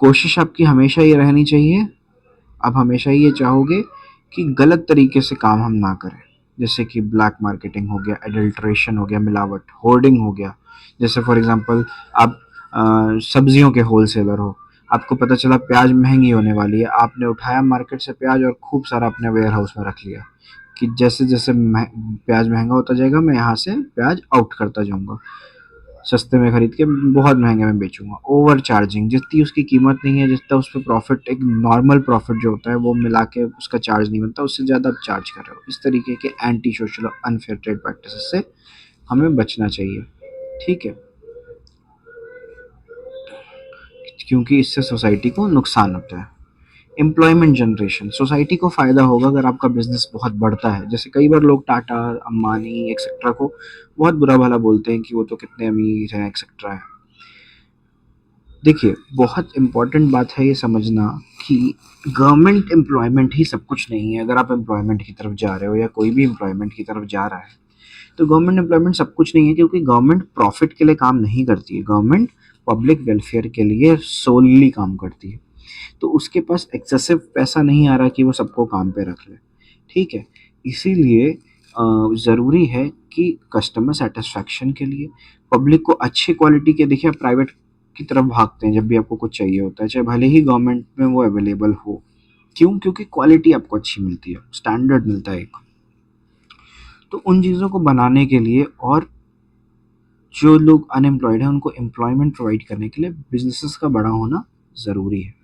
कोशिश आपकी हमेशा ये रहनी चाहिए, आप हमेशा ये चाहोगे कि गलत तरीके से काम हम ना करें। जैसे कि ब्लैक मार्केटिंग हो गया, एडल्ट्रेशन हो गया, मिलावट, होर्डिंग हो गया। जैसे फॉर एग्जांपल आप सब्जियों के होलसेलर हो, आपको पता चला प्याज महंगी होने वाली है, आपने उठाया मार्केट से प्याज और खूब सारा अपने वेयर हाउस में रख लिया कि जैसे जैसे प्याज महंगा होता जाएगा मैं यहाँ से प्याज आउट करता जाऊँगा, सस्ते में खरीद के बहुत महंगे में बेचूंगा। ओवर चार्जिंग, जितनी उसकी कीमत नहीं है, जितना उस पर प्रॉफिट, एक नॉर्मल प्रॉफिट जो होता है वो मिला के उसका चार्ज नहीं बनता, उससे ज़्यादा आप चार्ज कर रहे हो। इस तरीके के एंटी सोशल और अनफेयर ट्रेड प्रैक्टिस से हमें बचना चाहिए। ठीक है? क्योंकि इससे सोसाइटी को नुकसान होता है। एम्प्लॉयमेंट जनरेशन, सोसाइटी को फ़ायदा होगा अगर आपका बिजनेस बहुत बढ़ता है। जैसे कई बार लोग टाटा, अंबानी एक्सेट्रा को बहुत बुरा भला बोलते हैं कि वो तो कितने अमीर हैं एक्सेट्रा है। देखिए, बहुत इम्पोर्टेंट बात है ये समझना कि गवर्नमेंट एम्प्लॉयमेंट ही सब कुछ नहीं है। अगर आप एम्प्लॉयमेंट की तरफ जा रहे हो या कोई भी एम्प्लॉयमेंट की तरफ जा रहा है, तो गवर्नमेंट एम्प्लॉयमेंट सब कुछ नहीं है, क्योंकि गवर्नमेंट प्रॉफिट के लिए काम नहीं करती है। गवर्नमेंट पब्लिक वेलफेयर के लिए सोलली काम करती है। तो उसके पास एक्सेसिव पैसा नहीं आ रहा कि वो सबको काम पे रख ले। ठीक है? इसीलिए ज़रूरी है कि कस्टमर सेटिस्फैक्शन के लिए पब्लिक को अच्छी क्वालिटी के, देखिए आप प्राइवेट की तरफ भागते हैं जब भी आपको कुछ चाहिए होता है, चाहे भले ही गवर्नमेंट में वो अवेलेबल हो। क्यों? क्योंकि क्वालिटी आपको अच्छी मिलती है, स्टैंडर्ड मिलता है एक। तो उन चीज़ों को बनाने के लिए और जो लोग अनएम्प्लॉयड हैं उनको एम्प्लॉयमेंट प्रोवाइड करने के लिए बिजनेसेस का बड़ा होना ज़रूरी है।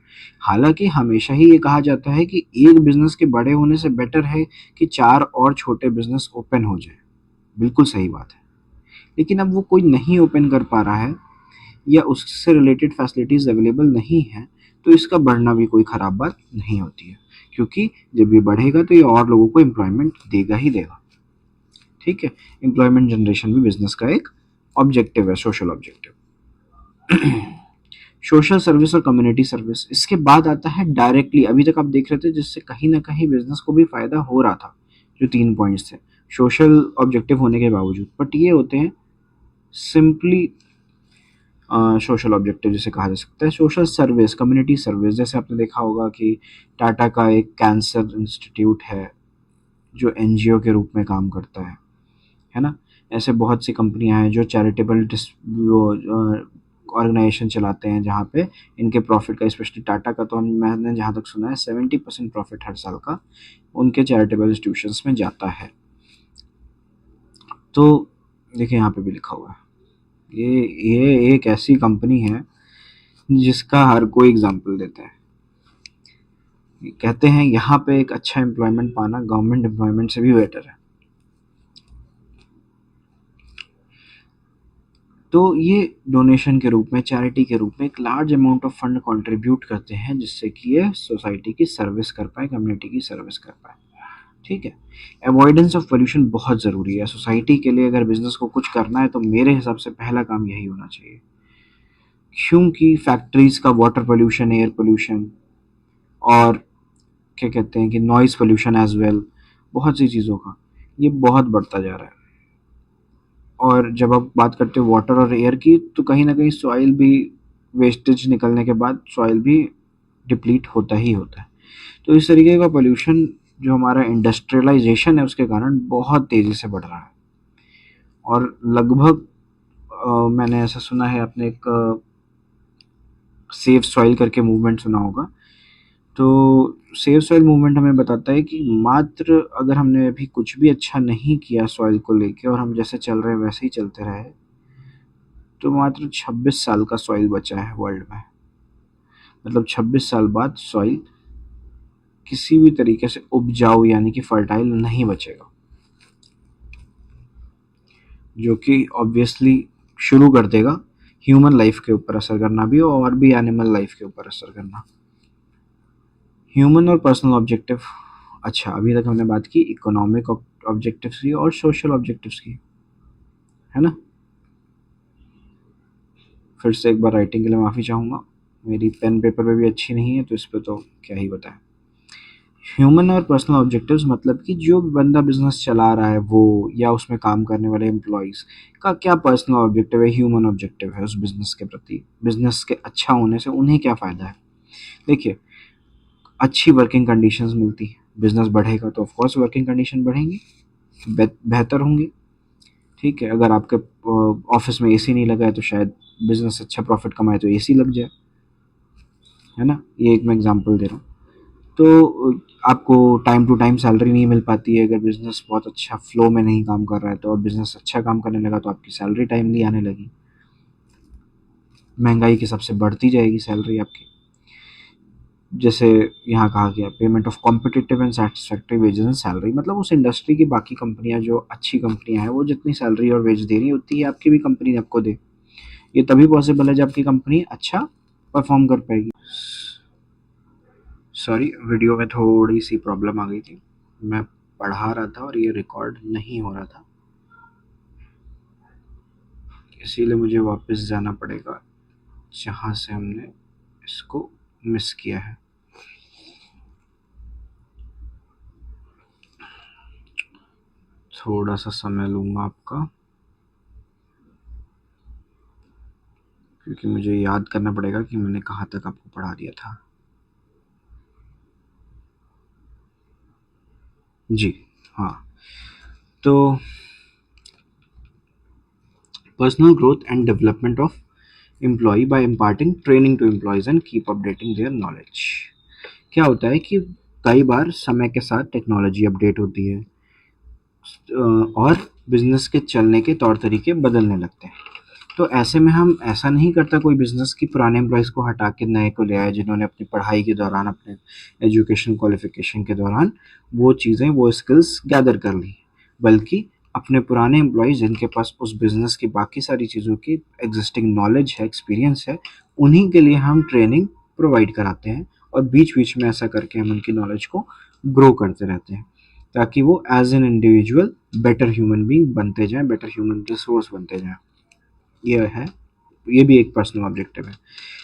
हालांकि हमेशा ही ये कहा जाता है कि एक बिजनेस के बड़े होने से बेटर है कि 4 और छोटे बिजनेस ओपन हो जाए। बिल्कुल सही बात है। लेकिन अब वो कोई नहीं ओपन कर पा रहा है या उससे रिलेटेड फैसिलिटीज़ अवेलेबल नहीं है, तो इसका बढ़ना भी कोई ख़राब बात नहीं होती है, क्योंकि जब ये बढ़ेगा तो ये और लोगों को एम्प्लॉयमेंट देगा ही देगा। ठीक है? एम्प्लॉयमेंट जनरेशन भी बिजनेस का एक ऑब्जेक्टिव है, सोशल ऑब्जेक्टिव। सोशल सर्विस और कम्युनिटी सर्विस। इसके बाद आता है डायरेक्टली, अभी तक आप देख रहे थे जिससे कहीं ना कहीं बिजनेस को भी फायदा हो रहा था, जो 3 पॉइंट्स थे सोशल ऑब्जेक्टिव होने के बावजूद, बट ये होते हैं सिंपली सोशल ऑब्जेक्टिव जिसे कहा जा सकता है। सोशल सर्विस, कम्युनिटी सर्विस, जैसे आपने देखा होगा कि टाटा का एक कैंसर इंस्टीट्यूट है जो एनजीओ के रूप में काम करता है ना? ऐसे बहुत सी कंपनियां हैं जो चैरिटेबल ऑर्गेनाइजेशन चलाते हैं, जहाँ पे इनके प्रॉफिट का, स्पेशली टाटा का तो मैंने जहाँ तक सुना है 70% प्रॉफिट हर साल का उनके चैरिटेबल इंस्टीट्यूशंस में जाता है। तो देखिए यहाँ पे भी लिखा हुआ है, ये एक ऐसी कंपनी है जिसका हर कोई एग्जाम्पल देता है। कहते हैं यहाँ पे एक अच्छा एम्प्लॉयमेंट पाना गवर्नमेंट एम्प्लॉयमेंट से भी बेटर है। तो ये डोनेशन के रूप में, चैरिटी के रूप में एक large amount of fund contribute करते हैं, जिससे कि ये सोसाइटी की सर्विस कर पाए, कम्युनिटी की सर्विस कर पाए। ठीक है। अवॉइडेंस ऑफ पोल्यूशन बहुत ज़रूरी है सोसाइटी के लिए। अगर बिजनेस को कुछ करना है तो मेरे हिसाब से पहला काम यही होना चाहिए, क्योंकि फैक्ट्रीज का वाटर पोल्यूशन, एयर पोल्यूशन और क्या कहते हैं कि नॉइज़ पोल्यूशन एज वेल, बहुत सी चीज़ों का ये बहुत बढ़ता जा रहा है। और जब आप बात करते हो वाटर और एयर की, तो कहीं ना कहीं सॉइल भी, वेस्टेज निकलने के बाद सॉइल भी डिप्लीट होता ही होता है। तो इस तरीके का पोल्यूशन जो हमारा इंडस्ट्रियलाइजेशन है उसके कारण बहुत तेज़ी से बढ़ रहा है। और लगभग मैंने ऐसा सुना है, आपने एक सेव सॉइल करके मूवमेंट सुना होगा। तो सेव सॉइल मूवमेंट हमें बताता है कि मात्र अगर हमने अभी कुछ भी अच्छा नहीं किया सॉइल को लेके और हम जैसे चल रहे हैं वैसे ही चलते रहे, तो मात्र 26 साल का सॉइल बचा है वर्ल्ड में। मतलब 26 साल बाद सॉइल किसी भी तरीके से उपजाऊ यानी कि फर्टाइल नहीं बचेगा, जो कि ऑब्वियसली शुरू कर देगा ह्यूमन लाइफ के ऊपर असर करना भी और भी एनिमल लाइफ के ऊपर असर करना। ह्यूमन और पर्सनल ऑब्जेक्टिव। अच्छा, अभी तक हमने बात की इकोनॉमिक ऑब्जेक्टिव्स की और सोशल ऑब्जेक्टिव्स की, है ना। फिर से एक बार राइटिंग के लिए माफ़ी चाहूँगा, मेरी पेन पेपर पे भी अच्छी नहीं है तो इस पे तो क्या ही बताएं। ह्यूमन और पर्सनल ऑब्जेक्टिव्स मतलब कि जो बंदा बिजनेस चला रहा है वो, या उसमें काम करने वाले एम्प्लॉयज़ का क्या पर्सनल ऑब्जेक्टिव है, ह्यूमन ऑब्जेक्टिव है उस बिजनेस के प्रति। बिजनेस के अच्छा होने से उन्हें क्या फ़ायदा है। देखिए, अच्छी वर्किंग कंडीशंस मिलती है, बिजनेस बढ़ेगा तो ऑफकोर्स वर्किंग कंडीशन बढ़ेंगी, बेहतर होंगी। ठीक है, अगर आपके ऑफिस में एसी नहीं लगा है तो शायद बिजनेस अच्छा प्रॉफिट कमाए तो एसी लग जाए, है ना। ये एक मैं एग्जांपल दे रहा हूँ। तो आपको टाइम टू टाइम सैलरी नहीं मिल पाती है अगर बिजनेस बहुत अच्छा फ्लो में नहीं काम कर रहा है, तो और बिजनेस अच्छा काम करने लगा तो आपकी सैलरी टाइमली आने लगी, महंगाई के हिसाब से बढ़ती जाएगी सैलरी आपकी। जैसे यहाँ कहा गया payment of competitive and satisfactory wages and salary, मतलब उस इंडस्ट्री की बाकी कंपनियां जो अच्छी कंपनियां हैं वो जितनी सैलरी और वेज दे रही है उतनी ही आपकी भी कंपनी आपको दे। ये तभी पॉसिबल है जब आपकी कंपनी अच्छा परफॉर्म कर पाएगी। सॉरी, वीडियो में थोड़ी सी प्रॉब्लम आ गई थी, मैं पढ़ा रहा था और ये रिकॉर्ड नहीं हो रहा था, इसीलिए मुझे वापस जाना पड़ेगा जहाँ से हमने इसको मिस किया है। थोड़ा सा समय लूँगा आपका, क्योंकि मुझे याद करना पड़ेगा कि मैंने कहाँ तक आपको पढ़ा दिया था। जी हाँ, तो personal growth and development of employ by imparting training to employees and keep updating their knowledge. क्या होता है कि कई बार समय के साथ टेक्नोलॉजी अपडेट होती है और बिजनेस के चलने के तौर तरीके बदलने लगते हैं। तो ऐसे में हम ऐसा नहीं करता कोई बिजनेस की पुराने एम्प्लॉयज़ को हटा के नए को ले आए जिन्होंने अपनी पढ़ाई के दौरान, अपने एजुकेशन क्वालिफिकेशन के दौरान वो चीज़ें, वो स्किल्स गैदर कर ली, बल्कि अपने पुराने एम्प्लॉयज़ जिनके पास उस बिज़नेस की बाकी सारी चीज़ों की एग्जिस्टिंग नॉलेज है, एक्सपीरियंस है, उन्हीं के लिए हम ट्रेनिंग प्रोवाइड कराते हैं और बीच बीच में ऐसा करके हम उनकी नॉलेज को ग्रो करते रहते हैं, ताकि वो as an individual better human being बनते जाएं, बेटर ह्यूमन रिसोर्स बनते जाएं। ये है, ये भी एक पर्सनल ऑब्जेक्टिव है।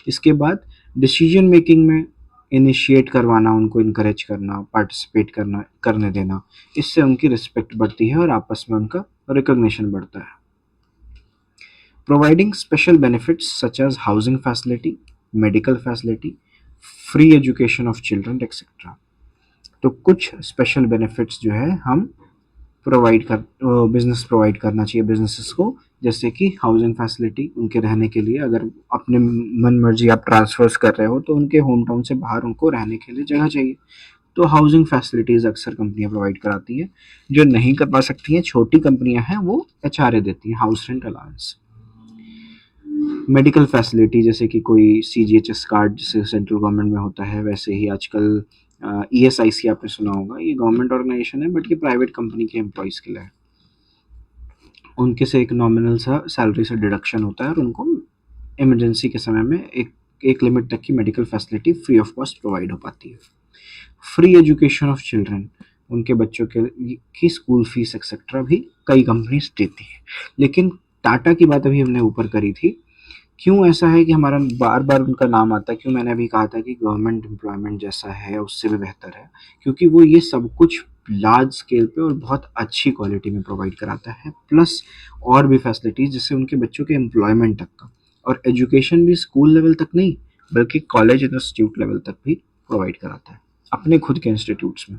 इसके बाद डिसीजन मेकिंग में इनिशिएट करवाना, उनको इनकरेज करना, पार्टिसिपेट करना, करने देना, इससे उनकी रिस्पेक्ट बढ़ती है और आपस में उनका रिकॉग्निशन बढ़ता है। Providing special benefits such as housing facility, medical facility, free education of children etcetera. तो कुछ स्पेशल बेनिफिट्स जो है हम प्रोवाइड कर बिजनेस प्रोवाइड करना चाहिए बिजनेसेस को, जैसे कि हाउसिंग फैसिलिटी, उनके रहने के लिए, अगर अपने मन मर्जी आप ट्रांसफर्स कर रहे हो तो उनके होम टाउन से बाहर उनको रहने के लिए जगह चाहिए, तो हाउसिंग फैसिलिटीज़ अक्सर कंपनियां प्रोवाइड कराती हैं। जो नहीं कर पा सकती हैं, छोटी कंपनियां हैं, वो एचआरए देती हैं, house rent allowance. Medical facility, जैसे कि कोई सीजीएचएस कार्ड जैसे सेंट्रल गवर्नमेंट में होता है, वैसे ही आजकल ईएसआईसी आपने सुना होगा, ये गवर्नमेंट ऑर्गेनाइजेशन है बट ये प्राइवेट कंपनी के एम्प्लॉयज़ के लिए है। उनके से एक नॉमिनल सा सैलरी से डिडक्शन होता है और उनको इमरजेंसी के समय में एक लिमिट तक की medical facility free of cost provide हो पाती है। फ्री एजुकेशन ऑफ चिल्ड्रन, उनके बच्चों के की स्कूल फीस एक्सेट्रा भी कई कंपनीज देती है। लेकिन टाटा की बात अभी हमने ऊपर करी थी, क्यों ऐसा है कि हमारा बार बार उनका नाम आता है, क्यों मैंने अभी कहा था कि गवर्नमेंट एम्प्लॉयमेंट जैसा है उससे भी बेहतर है, क्योंकि वो ये सब कुछ लार्ज स्केल पे और बहुत अच्छी क्वालिटी में प्रोवाइड कराता है, प्लस और भी फैसिलिटीज जिससे उनके बच्चों के एम्प्लॉयमेंट तक का और एजुकेशन भी स्कूल लेवल तक नहीं बल्कि कॉलेज इंस्टीट्यूट लेवल तक भी प्रोवाइड कराता है अपने खुद के इंस्टीट्यूट्स में,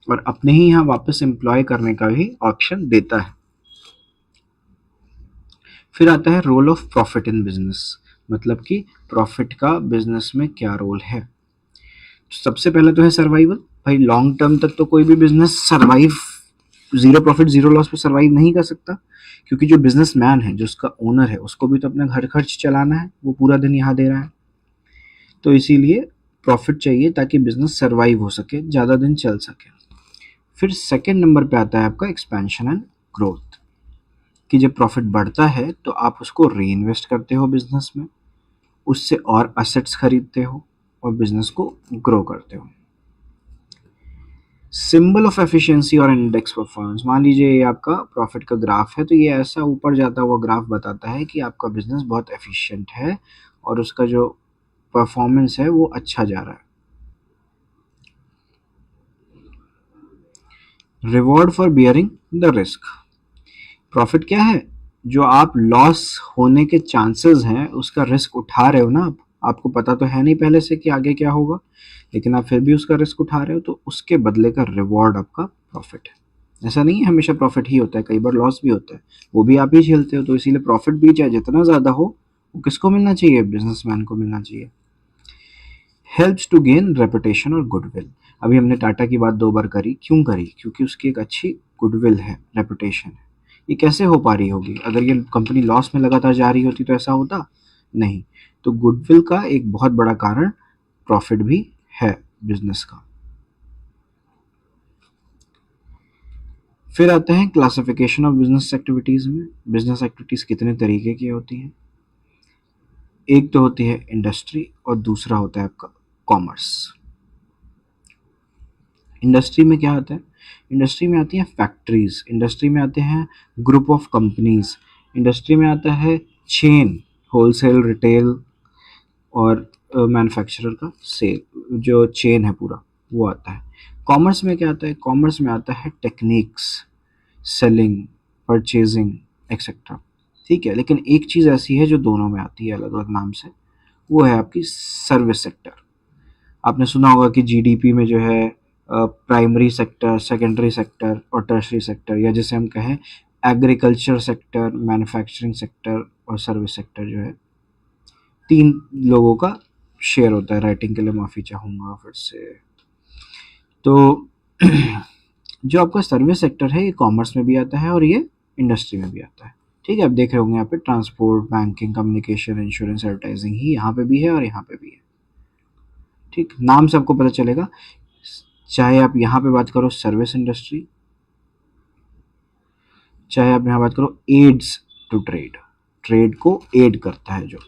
और अपने ही यहाँ वापस एम्प्लॉय करने का भी ऑप्शन देता है। फिर आता है role of profit in business, मतलब कि प्रॉफिट का बिजनेस में क्या रोल है। सबसे पहले तो है सर्वाइवल। भाई लॉन्ग टर्म तक तो कोई भी business survive zero profit zero loss पे सर्वाइव नहीं कर सकता, क्योंकि जो बिजनेस मैन है, जो उसका ओनर है, उसको भी तो अपना घर खर्च चलाना है, वो पूरा दिन यहाँ दे रहा है। तो इसीलिए प्रॉफिट चाहिए ताकि बिजनेस सर्वाइव हो सके, ज़्यादा दिन चल सके। फिर सेकेंड नंबर पे आता है आपका एक्सपेंशन एंड ग्रोथ, कि जब प्रॉफिट बढ़ता है तो आप उसको री इन्वेस्ट करते हो बिजनेस में, उससे और असेट्स खरीदते हो और बिजनेस को ग्रो करते हो। सिंबल ऑफ एफिशिएंसी और इंडेक्स परफॉर्मेंस, मान लीजिए ये आपका प्रॉफिट का ग्राफ है, तो ये ऐसा ऊपर जाता हुआ ग्राफ बताता है कि आपका बिजनेस बहुत एफिशिएंट है और उसका जो परफॉर्मेंस है वो अच्छा जा रहा है। Reward for bearing the risk, profit क्या है, जो आप लॉस होने के चांसेस हैं उसका रिस्क उठा रहे हो ना आप, आपको पता तो है नहीं पहले से कि आगे क्या होगा, लेकिन आप फिर भी उसका रिस्क उठा रहे हो, तो उसके बदले का रिवॉर्ड आपका प्रॉफिट है। ऐसा नहीं है हमेशा प्रॉफिट ही होता है, कई बार लॉस भी होता है, वो भी आप ही झेलते हो। तो इसीलिए प्रॉफिट भी चाहे जितना ज़्यादा हो वो किसको मिलना चाहिए, बिजनेसमैन को मिलना चाहिए। हेल्प्स टू गेन रेपुटेशन और गुडविल, अभी हमने टाटा की बात 2 बार करी, क्यों करी, क्योंकि उसकी एक अच्छी गुडविल है, रेपुटेशन है। ये कैसे हो पा रही होगी, अगर ये कंपनी लॉस में लगातार जा रही होती तो ऐसा होता नहीं। तो गुडविल का एक बहुत बड़ा कारण प्रॉफिट भी है बिजनेस का। फिर आते हैं क्लासिफिकेशन ऑफ बिजनेस एक्टिविटीज में, बिजनेस एक्टिविटीज कितने तरीके की होती हैं। एक तो होती है इंडस्ट्री और दूसरा होता है आपका कॉमर्स। इंडस्ट्री में क्या आता है, इंडस्ट्री में आती हैं फैक्ट्रीज, इंडस्ट्री में आते हैं ग्रुप ऑफ कंपनीज, इंडस्ट्री में आता है चेन, होलसेल रिटेल और मैन्युफैक्चरर का सेल, जो चेन है पूरा वो आता है। कॉमर्स में क्या आता है, कॉमर्स में आता है टेक्निक्स, सेलिंग, परचेजिंग एक्सेट्रा। ठीक है, लेकिन एक चीज़ ऐसी है जो दोनों में आती है अलग अलग नाम से, वो है आपकी सर्विस सेक्टर। आपने सुना होगा कि जीडीपी में जो है प्राइमरी सेक्टर, सेकेंडरी सेक्टर और टर्शरी सेक्टर, या जिसे हम कहें एग्रीकल्चर सेक्टर, मैन्युफैक्चरिंग सेक्टर और सर्विस सेक्टर, जो है 3 लोगों का शेयर होता है। राइटिंग के लिए माफ़ी चाहूँगा फिर से। तो जो आपका सर्विस सेक्टर है ये कॉमर्स में भी आता है और ये इंडस्ट्री में भी आता है। ठीक है, आप देख रहे होंगे यहाँ पे transport, banking, communication, insurance, advertising ही यहाँ पे भी है और यहाँ पे भी है। ठीक, नाम से आपको पता चलेगा, चाहे आप यहाँ पे बात करो सर्विस इंडस्ट्री, चाहे आप यहाँ बात करो एड्स टू ट्रेड, ट्रेड को एड करता है जो,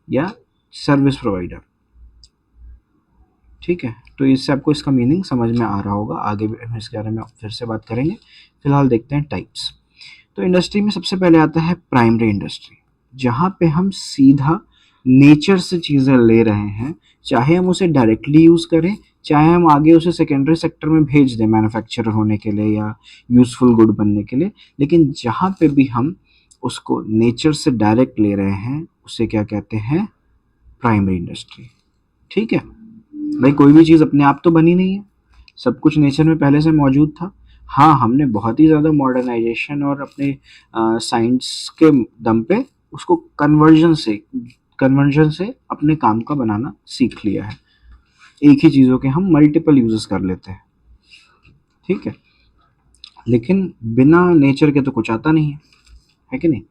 या सर्विस प्रोवाइडर। ठीक है, तो इससे आपको इसका मीनिंग समझ में आ रहा होगा, आगे भी हम इसके बारे में फिर से बात करेंगे। फिलहाल देखते हैं टाइप्स। तो इंडस्ट्री में सबसे पहले आता है प्राइमरी इंडस्ट्री, जहाँ पे हम सीधा नेचर से चीज़ें ले रहे हैं, चाहे हम उसे डायरेक्टली यूज़ करें, चाहे हम आगे उसे सेकेंडरी सेक्टर में भेज दें मैन्युफैक्चरर होने के लिए या यूज़फुल गुड बनने के लिए, लेकिन जहाँ पे भी हम उसको नेचर से डायरेक्ट ले रहे हैं उसे क्या कहते हैं, प्राइमरी इंडस्ट्री। ठीक है भाई, कोई भी चीज़ अपने आप तो बनी नहीं है, सब कुछ नेचर में पहले से मौजूद था। हाँ, हमने बहुत ही ज़्यादा मॉडर्नाइजेशन और अपने साइंस के दम पे उसको कन्वर्जन से अपने काम का बनाना सीख लिया है। एक ही चीज़ों के हम मल्टीपल यूजेस कर लेते हैं। ठीक है, लेकिन बिना नेचर के तो कुछ आता नहीं है कि नहीं।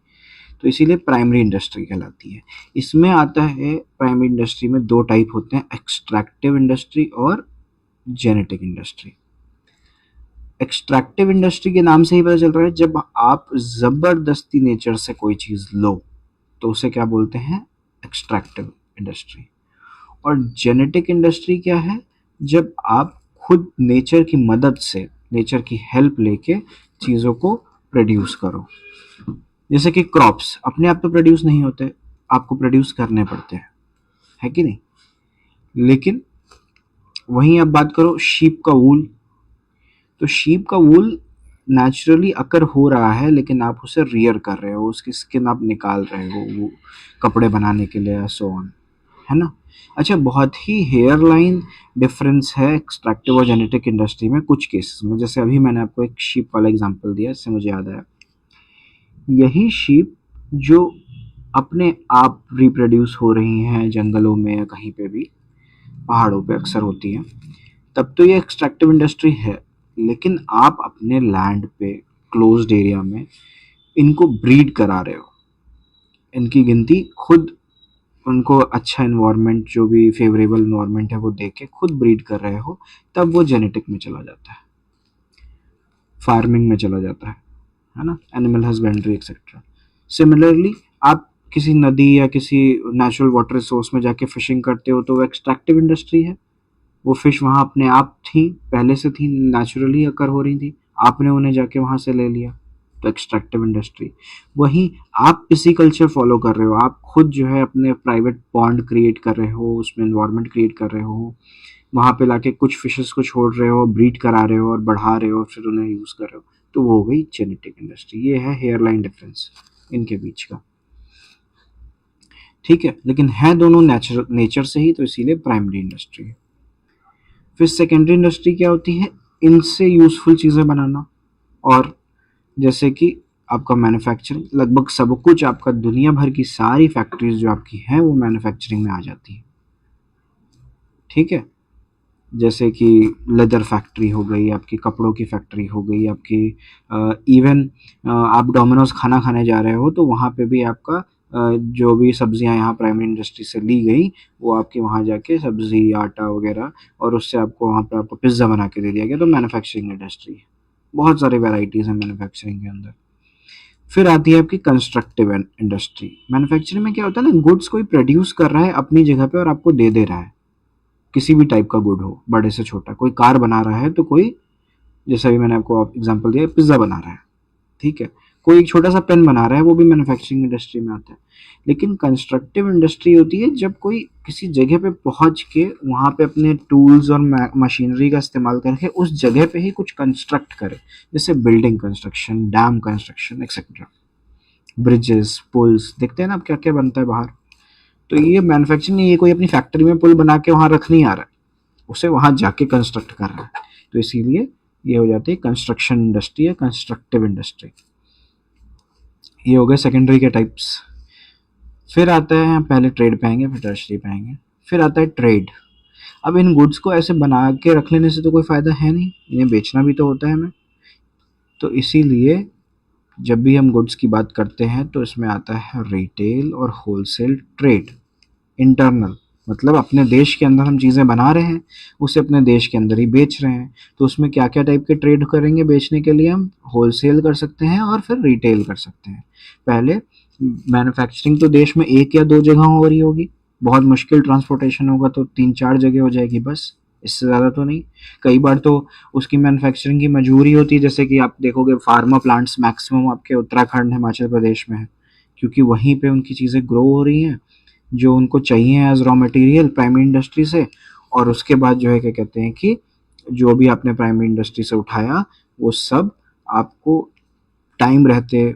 तो इसीलिए प्राइमरी इंडस्ट्री कहलाती है। इसमें आता है, प्राइमरी इंडस्ट्री में 2 टाइप होते हैं, एक्सट्रैक्टिव इंडस्ट्री और जेनेटिक इंडस्ट्री। एक्सट्रैक्टिव इंडस्ट्री के नाम से ही पता चल रहा है, जब आप ज़बरदस्ती नेचर से कोई चीज़ लो तो उसे क्या बोलते हैं, एक्सट्रैक्टिव इंडस्ट्री। और जेनेटिक इंडस्ट्री क्या है, जब आप खुद नेचर की मदद से, नेचर की हेल्प लेके चीज़ों को प्रोड्यूस करो। जैसे कि क्रॉप्स अपने आप तो प्रोड्यूस नहीं होते, आपको प्रोड्यूस करने पड़ते हैं, है कि नहीं? लेकिन वहीं आप बात करो शीप का वूल, तो शीप का वूल नेचुरली अकर हो रहा है, लेकिन आप उसे रियर कर रहे हो, उसकी स्किन आप निकाल रहे हो वो कपड़े बनाने के लिए, सो ऑन, है ना? अच्छा, बहुत ही हेयर लाइन डिफरेंस है एक्सट्रैक्टिव और जेनेटिक इंडस्ट्री में कुछ केसेस में। जैसे अभी मैंने आपको एक शीप वाला एग्जांपल दिया, इससे मुझे याद आया, यही शीप जो अपने आप रिप्रोड्यूस हो रही हैं जंगलों में या कहीं पे भी, पहाड़ों पे अक्सर होती हैं, तब तो ये एक्सट्रैक्टिव इंडस्ट्री है। लेकिन आप अपने लैंड पे क्लोज्ड एरिया में इनको ब्रीड करा रहे हो, इनकी गिनती खुद, उनको अच्छा इन्वायरमेंट, जो भी फेवरेबल इन्वायरमेंट है वो देख के खुद ब्रीड कर रहे हो, तब वो जेनेटिक में चला जाता है, फार्मिंग में चला जाता है ना, एनिमल हस्बेंड्री एक्सेट्रा। सिमिलरली आप किसी नदी या किसी नेचुरल वाटर रिसोर्स में जाके फिशिंग करते हो, तो वो एक्सट्रैक्टिव इंडस्ट्री है। वो फिश वहाँ अपने आप थी, पहले से थी, नेचुरली अकर हो रही थी, आपने उन्हें जाके वहाँ से ले लिया, तो एक्सट्रैक्टिव इंडस्ट्री। वहीं आप पिसीकल्चर फॉलो कर रहे हो, आप खुद जो है अपने प्राइवेट पॉन्ड क्रिएट कर रहे हो, उसमें इन्वायरमेंट क्रिएट कर रहे हो, वहाँ पे लाके कुछ फिशेस को छोड़ रहे हो, ब्रीड करा रहे हो और बढ़ा रहे हो, फिर उन्हें यूज़ कर रहे हो, तो वो हो गई जेनेटिक इंडस्ट्री। ये है हेयर लाइन डिफरेंस इनके बीच का, ठीक है? लेकिन है दोनों नेचर से ही, तो इसीलिए प्राइमरी इंडस्ट्री है। फिर सेकेंडरी इंडस्ट्री क्या होती है? इनसे यूजफुल चीज़ें बनाना, और जैसे कि आपका मैन्युफैक्चरिंग, लगभग सब कुछ आपका, दुनिया भर की सारी फैक्ट्रीज जो आपकी हैं वो मैन्युफैक्चरिंग में आ जाती है, ठीक है? जैसे कि लेदर फैक्ट्री हो गई आपकी, कपड़ों की फैक्ट्री हो गई आपकी, इवन आप डोमिनोज खाना खाने जा रहे हो तो वहाँ पे भी आपका जो भी सब्जियां यहाँ प्राइमरी इंडस्ट्री से ली गई, वो आपके वहाँ जाके सब्जी, आटा वगैरह, और उससे आपको वहाँ पे आपको पिज्ज़ा बना के दे दिया गया, तो मैन्युफैक्चरिंग इंडस्ट्री है। बहुत सारी वेराइटीज़ हैं मैन्युफैक्चरिंग के अंदर। फिर आती है आपकी कंस्ट्रक्टिव इंडस्ट्री। मैन्युफैक्चरिंग में क्या होता है ना, गुड्स कोई प्रोड्यूस कर रहा है अपनी जगह पे और आपको दे दे रहा है, किसी भी टाइप का गुड हो, बड़े से छोटा। कोई कार बना रहा है तो कोई, जैसे अभी मैंने आपको एग्जांपल दिया, पिज्ज़ा बना रहा है, ठीक है? कोई एक छोटा सा पेन बना रहा है, वो भी मैन्युफैक्चरिंग इंडस्ट्री में आता है। लेकिन कंस्ट्रक्टिव इंडस्ट्री होती है जब कोई किसी जगह पे पहुंच के वहां पे अपने टूल्स और मशीनरी का इस्तेमाल करके उस जगह पे ही कुछ कंस्ट्रक्ट करे, जैसे building construction, dam construction etcetera, bridges, पुल्स, देखते हैं ना आप क्या क्या बनता है बाहर। तो ये मैन्युफैक्चरिंग नहीं, ये कोई अपनी फैक्ट्री में पुल बना के वहां रख नहीं आ रहा है, उसे वहां जाके कंस्ट्रक्ट कर रहा है, तो इसीलिए ये हो जाती है कंस्ट्रक्शन इंडस्ट्री या कंस्ट्रक्टिव इंडस्ट्री। ये हो गए सेकेंडरी के टाइप्स। फिर आता है, पहले ट्रेड पे आएंगे फिर टर्शरी पे आएंगे, फिर आता है ट्रेड। अब इन गुड्स को ऐसे बना के रख लेने से तो कोई फ़ायदा है नहीं, इन्हें बेचना भी तो होता है हमें, तो इसीलिए जब भी हम गुड्स की बात करते हैं तो इसमें आता है रिटेल और होलसेल ट्रेड। इंटरनल मतलब अपने देश के अंदर हम चीज़ें बना रहे हैं, उसे अपने देश के अंदर ही बेच रहे हैं, तो उसमें क्या क्या टाइप के ट्रेड करेंगे बेचने के लिए? हम होलसेल कर सकते हैं और फिर रिटेल कर सकते हैं। पहले मैन्युफैक्चरिंग तो देश में एक या दो जगह हो रही होगी, बहुत मुश्किल ट्रांसपोर्टेशन होगा तो 3-4 जगह हो जाएगी बस, इससे ज़्यादा तो नहीं। कई बार तो उसकी मैन्युफैक्चरिंग की मजबूरी होती है, जैसे कि आप देखोगे फार्मा प्लांट्स मैक्सिमम आपके उत्तराखंड, हिमाचल प्रदेश में है, क्योंकि वहीं पे उनकी चीज़ें ग्रो हो रही हैं जो उनको चाहिए as raw material primary industry से, और उसके बाद जो है क्या कहते हैं कि जो भी आपने प्राइमरी इंडस्ट्री से उठाया वो सब आपको टाइम रहते,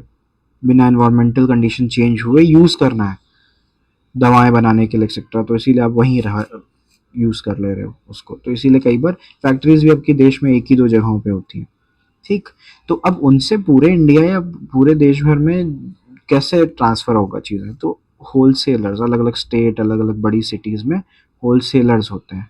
बिना एनवायरमेंटल कंडीशन चेंज हुए यूज़ करना है, दवाएं बनाने के लिए एक्सेट्रा, तो इसीलिए आप वहीं रह यूज़ कर ले रहे हो उसको, तो इसीलिए कई बार फैक्ट्रीज भी आपके देश में एक ही दो जगहों पे होती हैं, ठीक? तो अब उनसे पूरे इंडिया या पूरे देश भर में कैसे ट्रांसफ़र होगा चीज़ें? तो होलसेलर्स, अलग अलग स्टेट, अलग अलग बड़ी सिटीज़ में होलसेलर्स होते हैं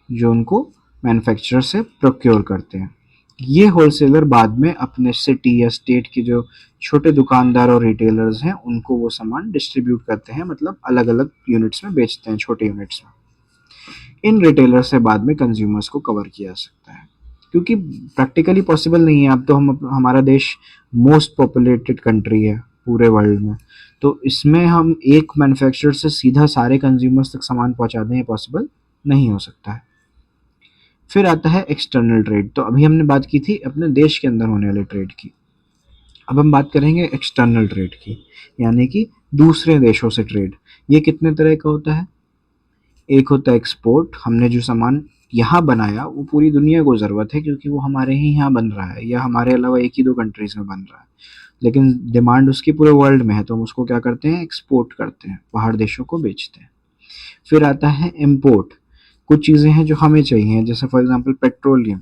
जो उनको मैन्युफैक्चरर से प्रोक्योर करते हैं। ये होलसेलर बाद में अपने सिटी या स्टेट की जो छोटे दुकानदार और रिटेलर्स हैं उनको वो सामान डिस्ट्रीब्यूट करते हैं, मतलब अलग अलग यूनिट्स में बेचते हैं, छोटे यूनिट्स में। इन रिटेलर से बाद में कंज्यूमर्स को कवर किया जा सकता है, क्योंकि प्रैक्टिकली पॉसिबल नहीं है। अब तो हमारा देश मोस्ट पॉपुलेटेड कंट्री है पूरे वर्ल्ड में, तो इसमें हम एक मैन्युफैक्चरर से सीधा सारे कंज्यूमर्स तक सामान पहुंचा दें, ये पॉसिबल नहीं हो सकता है। फिर आता है एक्सटर्नल ट्रेड। तो अभी हमने बात की थी अपने देश के अंदर होने वाले ट्रेड की, अब हम बात करेंगे एक्सटर्नल ट्रेड की, यानी कि दूसरे देशों से ट्रेड। ये कितने तरह का होता है? एक होता है एक्सपोर्ट, हमने जो सामान यहाँ बनाया वो पूरी दुनिया को ज़रूरत है क्योंकि वो हमारे ही यहाँ बन रहा है या हमारे अलावा एक ही दो कंट्रीज़ में बन रहा है, लेकिन डिमांड उसकी पूरे वर्ल्ड में है, तो हम उसको क्या करते हैं, एक्सपोर्ट करते हैं, बाहर देशों को बेचते हैं। फिर आता है इम्पोर्ट, कुछ चीज़ें हैं जो हमें चाहिए, जैसे फॉर एग्जांपल पेट्रोलियम,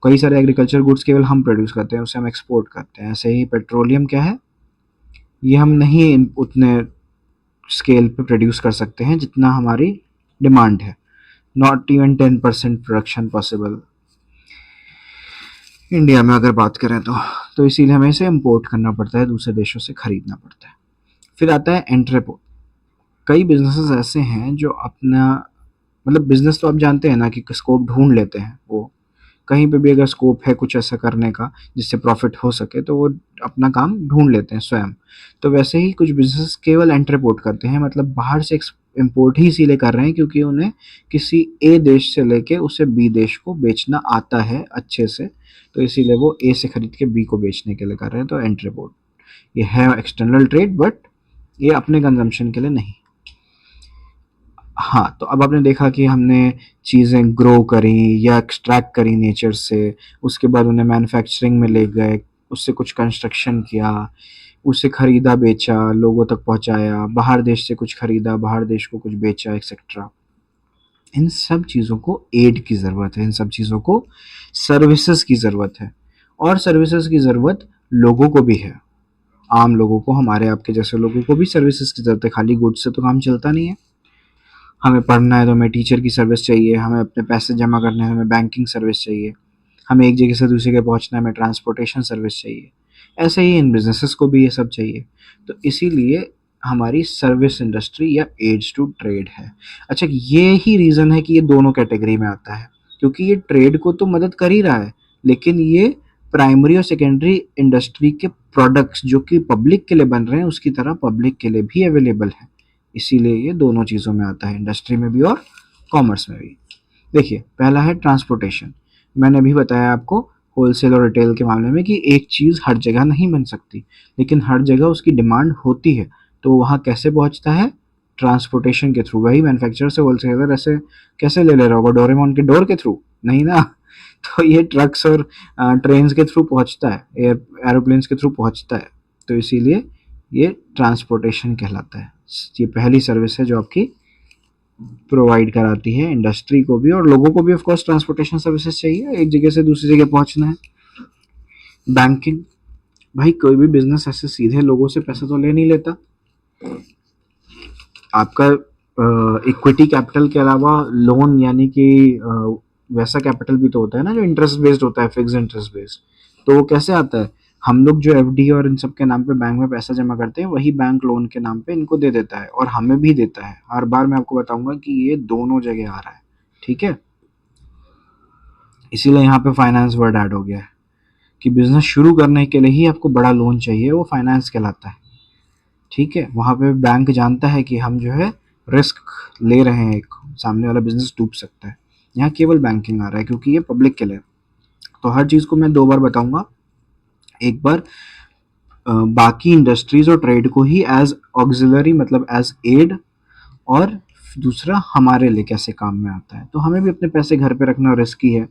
कई सारे एग्रीकल्चर गुड्स केवल हम प्रोड्यूस करते हैं, उसे हम एक्सपोर्ट करते हैं। ऐसे ही पेट्रोलियम क्या है, ये हम नहीं उतने स्केल पे प्रोड्यूस कर सकते हैं जितना हमारी डिमांड है, not even 10% production possible India में अगर बात करें तो इसीलिए हमें इसे इम्पोर्ट करना पड़ता है, दूसरे देशों से खरीदना पड़ता है। फिर आता है एंट्रेपोर्ट। कई बिजनेसेस ऐसे हैं जो अपना, मतलब बिजनेस तो आप जानते हैं ना कि स्कोप ढूंढ लेते हैं, वो कहीं पे भी अगर स्कोप है कुछ ऐसा करने का जिससे प्रॉफिट हो सके तो वो अपना काम ढूंढ लेते हैं स्वयं। तो वैसे ही कुछ बिजनेस केवल एंटरपोर्ट करते हैं, मतलब बाहर से इम्पोर्ट ही इसीलिए कर रहे हैं क्योंकि उन्हें किसी ए देश से लेके उसे बी देश को बेचना आता है अच्छे से, तो इसीलिए वो ए से खरीद के बी को बेचने के लिए कर रहे हैं, तो एंटरपोर्ट ये है एक्सटर्नल ट्रेड, बट ये अपने कंजम्पशन के लिए नहीं। हाँ, तो अब आपने देखा कि हमने चीज़ें ग्रो करी या एक्सट्रैक्ट करी नेचर से, उसके बाद उन्हें मैन्युफैक्चरिंग में ले गए, उससे कुछ कंस्ट्रक्शन किया, उसे खरीदा बेचा, लोगों तक पहुंचाया, बाहर देश से कुछ खरीदा, बाहर देश को कुछ बेचा, एक्सेट्रा। इन सब चीज़ों को एड की ज़रूरत है, इन सब चीज़ों को सर्विसेज की ज़रूरत है, और सर्विसेज की ज़रूरत लोगों को भी है, आम लोगों को, हमारे आपके जैसे लोगों को भी सर्विसेज की ज़रूरत है, खाली गुड्स से तो काम चलता नहीं है। हमें पढ़ना है तो हमें टीचर की सर्विस चाहिए, हमें अपने पैसे जमा करने हैं हमें बैंकिंग सर्विस चाहिए, हमें एक जगह से दूसरी जगह पहुंचना है हमें ट्रांसपोर्टेशन सर्विस चाहिए। ऐसे ही इन बिजनेसेस को भी ये सब चाहिए, तो इसीलिए हमारी सर्विस इंडस्ट्री या एड्स टू ट्रेड है। अच्छा, ये ही रीज़न है कि ये दोनों कैटेगरी में आता है, क्योंकि ये ट्रेड को तो मदद कर ही रहा है, लेकिन ये प्राइमरी और सेकेंडरी इंडस्ट्री के प्रोडक्ट्स जो कि पब्लिक के लिए बन रहे हैं उसकी तरह पब्लिक के लिए भी अवेलेबल है, इसीलिए ये दोनों चीज़ों में आता है, इंडस्ट्री में भी और कॉमर्स में भी। देखिए, पहला है ट्रांसपोर्टेशन। मैंने अभी बताया आपको होलसेल और रिटेल के मामले में कि एक चीज़ हर जगह नहीं बन सकती, लेकिन हर जगह उसकी डिमांड होती है, तो वहाँ कैसे पहुँचता है, ट्रांसपोर्टेशन के थ्रू। वही मैन्युफैक्चरर से होलसेलर ऐसे कैसे ले रहा होगा, डोरेमोन के डोर के थ्रू नहीं ना तो ये ट्रक्स और ट्रेन्स के थ्रू पहुँचता है, एरोप्लेन्स के थ्रू पहुँचता है, तो इसीलिए ये ट्रांसपोर्टेशन कहलाता है। ये पहली सर्विस है जो आपकी प्रोवाइड कराती है इंडस्ट्री को भी और लोगों को भी। ऑफ कोर्स ट्रांसपोर्टेशन सर्विसेज चाहिए, एक जगह से दूसरी जगह पहुंचना है। बैंकिंग, भाई कोई भी बिजनेस ऐसे सीधे लोगों से पैसा तो ले नहीं लेता, आपका इक्विटी कैपिटल के अलावा लोन, यानी कि वैसा कैपिटल भी तो होता है ना जो इंटरेस्ट बेस्ड होता है, फिक्स इंटरेस्ट बेस्ड, तो वो कैसे आता है, हम लोग जो एफडी और इन सब के नाम पे बैंक में पैसा जमा करते हैं वही बैंक लोन के नाम पे इनको दे देता है और हमें भी देता है। हर बार मैं आपको बताऊंगा कि ये दोनों जगह आ रहा है, ठीक है। इसीलिए यहाँ पे फाइनेंस वर्ड ऐड हो गया है कि बिजनेस शुरू करने के लिए ही आपको बड़ा लोन चाहिए, वो फाइनेंस कहलाता है, ठीक है। वहाँ पे बैंक जानता है कि हम जो है रिस्क ले रहे हैं, एक सामने वाला बिजनेस डूब सकता है। यहाँ केवल बैंकिंग आ रहा है क्योंकि ये पब्लिक के लिए। तो हर चीज़ को मैं दो बार बताऊंगा, एक बार बाकी इंडस्ट्रीज और ट्रेड को ही एज ऑक्सिलरी, मतलब एज एड, और दूसरा हमारे लिए कैसे काम में आता है। तो हमें भी अपने पैसे घर पे रखना रिस्की है,